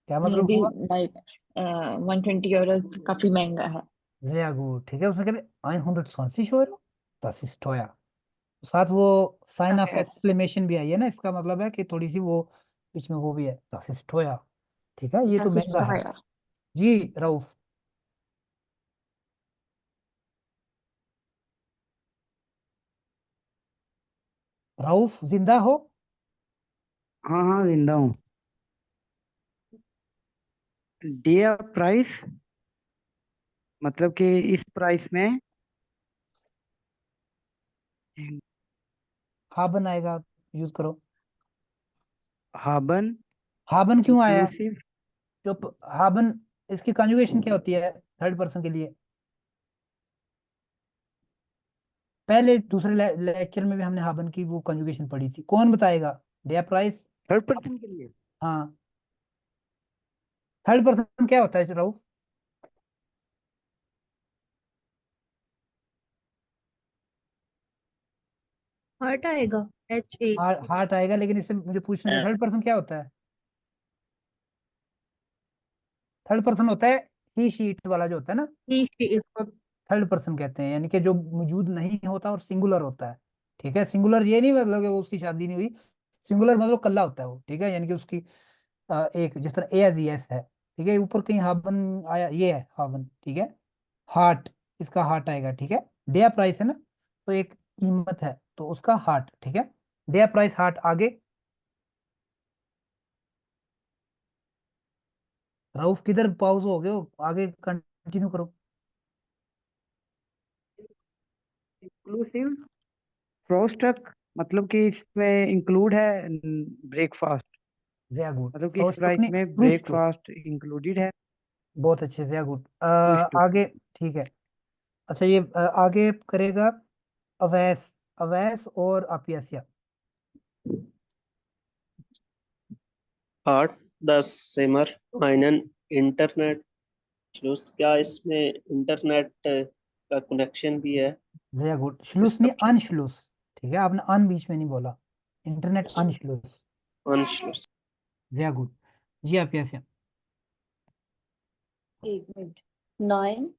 क्या ये मतलब भी हुआ? लाइक 120 यूरो काफी महंगा है। sehr good. ठीक है, उसने कहते 120 euro, das ist teuer। साथ वो साइन ऑफ Teuer. एक्सक्लेमेशन भी आई है ना, इसका मतलब है कि थोड़ी सी वो बीच में वो भी है, das ist teuer। ठीक है, ये तो Das ist महंगा है। teuer. जी रऊफ। रऊफ जिंदा हो? हाँ हाँ जिंदा हूँ। डियर प्राइस मतलब कि इस प्राइस में हाबन आएगा, यूज करो। हाबन हाबन क्यों आया? इंक्लूसिव। जो हाबन, इसकी कंजुगेशन क्या होती है थर्ड पर्सन के लिए? पहले दूसरे लेक्चर में भी हमने हाबन की वो कंजुगेशन पढ़ी थी, कौन बताएगा? डेया प्राइस। थर्ड पर्सन के लिए हाँ, थर्ड पर्सन क्या होता है राहुल? हर्ट आएगा, H8। हार्ट आएगा, लेकिन इससे मुझे पूछना है थर्ड पर्सन क्या होता है? थर्ड पर्सन होता है ही शीट वाला जो होता है ना, ही शी तो थर्ड पर्सन कहते हैं, यानी कि जो मौजूद नहीं होता और सिंगुलर होता है। ठीक है, सिंगुलर ये नहीं मतलब कि वो उसकी शादी नहीं हुई, सिंगुलर मतलब कल्ला होता है वो। ठीक है, यानी कि उसकी एक, जिस तरह ए एज यस है। ठीक है, ऊपर कहीं हाबन आया, ये है हाबन। ठीक है, हार्ट, इसका हार्ट आएगा। ठीक है, डेया प्राइस है ना, तो एक कीमत है तो उसका हार्ट। ठीक है, डेया प्राइस हार्ट। आगे राउफ किधर पॉज हो गए हो, आगे कंटिन्यू करो। इंक्लूसिव फ्रोस्टक, मतलब कि इसमें इंक्लूड है ब्रेकफास्ट, जया गुड, मतलब कि इस फ्रोस्ट प्राइस नहीं, में फ्रूस्ट। ब्रेकफास्ट इंक्लूडेड है। बहुत अच्छे से, गुड। फ्रूस्ट। आगे, ठीक है। अच्छा, ये आगे करेगा अवैस, अवैस और अपियसिया। 8 10 सिमर आयनन इंटरनेट श्लूस। क्या इसमें इंटरनेट का कनेक्शन भी है? जया गुड, श्लूस इसका नहीं, अनश्लूस। ठीक है, आपने अन बीच में नहीं बोला, इंटरनेट अनश्लूस। अनश्लूस। जया गुड। जी अपियसिया। एक मिनट। 9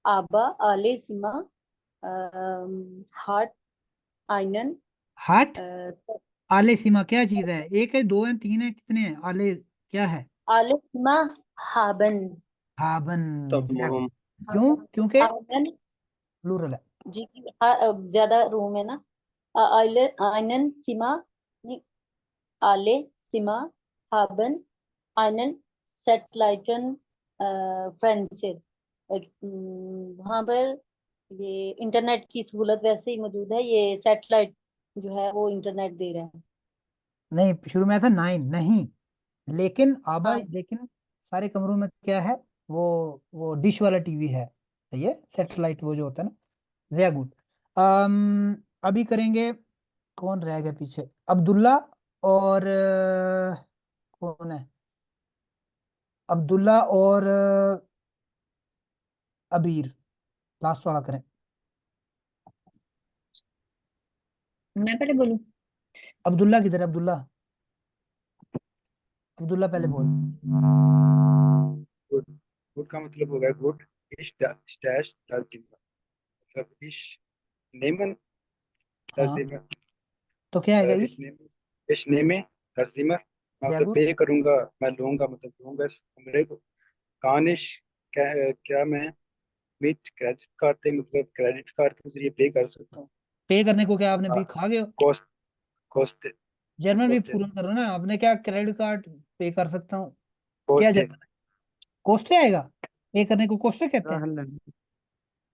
आबा आले सीमा हार्ट आयनन हार्ट, आले सीमा क्या चीज है? एक है, दो है, तीन है, कितने हैं आले? क्या है? आले सीमा हाबन हाबन। जया गुड। तमाम। क्यों? क्योंकि आयनन प्लूरल है। जी ज्यादा रूम है ना। आइले आयनन सीमा नहीं, आले सीमा हाबन आयनन सेटेलाइटन फ्रेंडशिप। वहां पर ये इंटरनेट की सहूलत वैसे ही मौजूद है, ये सैटेलाइट जो है वो इंटरनेट दे रहा है। नहीं, शुरू में था 9 नहीं, लेकिन आबा, हाँ लेकिन सारे कमरों में क्या है? वो डिश वाला टीवी है। सही है, सेटेलाइट वो जो होता है ना। Very good. अभी करेंगे, कौन रह गया पीछे? अब्दुल्ला और कौन है? अब्दुल्ला और अबीर, लास्ट वाला करें। मैं पहले बोलूं? अब्दुल्ला किधर है? अब्दुल्ला, अब्दुल्ला पहले बोल। गुड। गुड का मतलब होगा गुड इश डैश डज मतलब इश नेमन हाँ, डज तो क्या आएगा इस इश? नेम इस नेम में हजीमर जया मतलब गुड। पे करूंगा, मैं लूंगा मतलब लूंगा इस कमरे को। कानिश क्या मैं विथ क्रेडिट कार्ड से मतलब क्रेडिट कार्ड के जरिए पे कर सकता हूँ? पे करने को क्या आपने भी खा गए हो? कॉस्ट कॉस्ट जर्मन भी कॉस्ट पूर्ण करो ना, आपने क्या क्रेडिट कार्ड पे कर सकता हूँ? क्या कॉस्ट जर्मन? कोस्टे आएगा? पे करने को कोस्टे कहते हैं। सालन।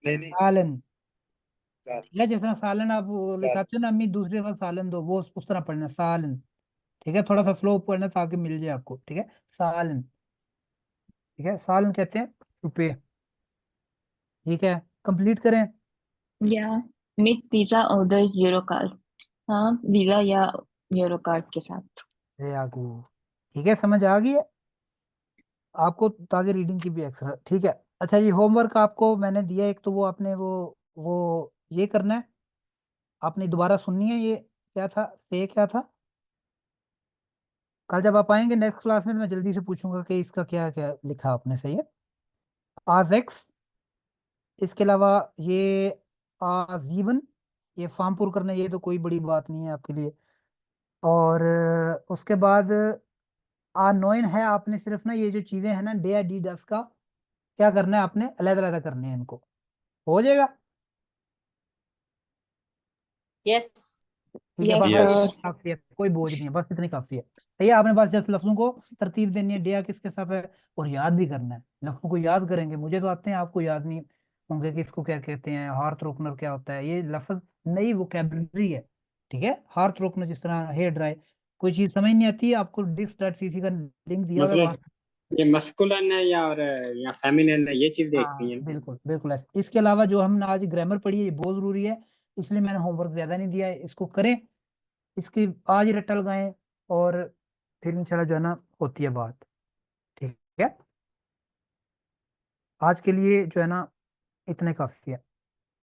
नहीं नहीं सालन। चार ठीक है, जिस तरह सालन आप वो चार लिखाते हो ना, अम्मी दूसरे बार सालन दो, वो उस तरह पढ़ना सालन। ठीक है, थोड़ा सा स्लो पढ़ना ताकि मिल जाए आपको। ठीक है, सालन। ठीक है, सालन कहते हैं रुपये। ठीक है, कंप्लीट करें। या मिट पिज्जा ऑर्डर यूरो कार्ड। हाँ, वीजा या यूरो कार्ड के साथ। ये आगू। ठीक है, समझ आ गई है आपको, ताकि रीडिंग की भी एक्सरसाइज। ठीक है। अच्छा, ये होमवर्क आपको मैंने दिया एक, तो वो आपने वो ये करना है, आपने दोबारा सुननी है। ये क्या था, से क्या था? कल जब आप आएंगे नेक्स्ट क्लास में तो मैं जल्दी से पूछूंगा कि इसका क्या क्या लिखा आपने। सही है, आज एक्स, इसके अलावा ये आजीवन, ये फॉर्म पुर करना, ये तो कोई बड़ी बात नहीं है आपके लिए। और उसके बाद A9 है, आपने सिर्फ ना ये जो चीजें हैं ना, डे डी डस का क्या करना है, आपने अलग अलग करने हैं इनको। हो जाएगा? यस। ठीक है, यस बस यस। सर। काफी है, कोई बोझ नहीं है, बस इतनी काफी है। सही है। आपने बस जस्ट लफ्जों को तरतीब देनी है, डेया किसके साथ है, और याद भी करना है। लफ्जों को याद करेंगे, मुझे तो आते हैं, आपको याद नहीं होंगे कि इसको क्या कहते हैं, हार्थ रोकनर क्या होता है, ये लफ्ज नई वोकेबलरी है। ठीक है, हार्थ रोकनर जिस तरह हेयर ड्राई, कोई चीज समझ नहीं आती है आपको, disk.cc का लिंक दिया हुआ है वहां। मतलब ये मस्कुलिन है या फेमिनिन है, ये चीज देखनी हाँ है। बिल्कुल बिल्कुल ऐसे। इसके अलावा जो हमने आज ग्रामर पढ़ी है ये बहुत जरूरी है, इसलिए मैंने होमवर्क ज्यादा नहीं दिया है, इसको करें, इसकी आज ही रट्टा लगाएं, और फिर इंशाल्लाह जो है ना होती है बात। ठीक है, आज के लिए जो है ना इतने काफी है।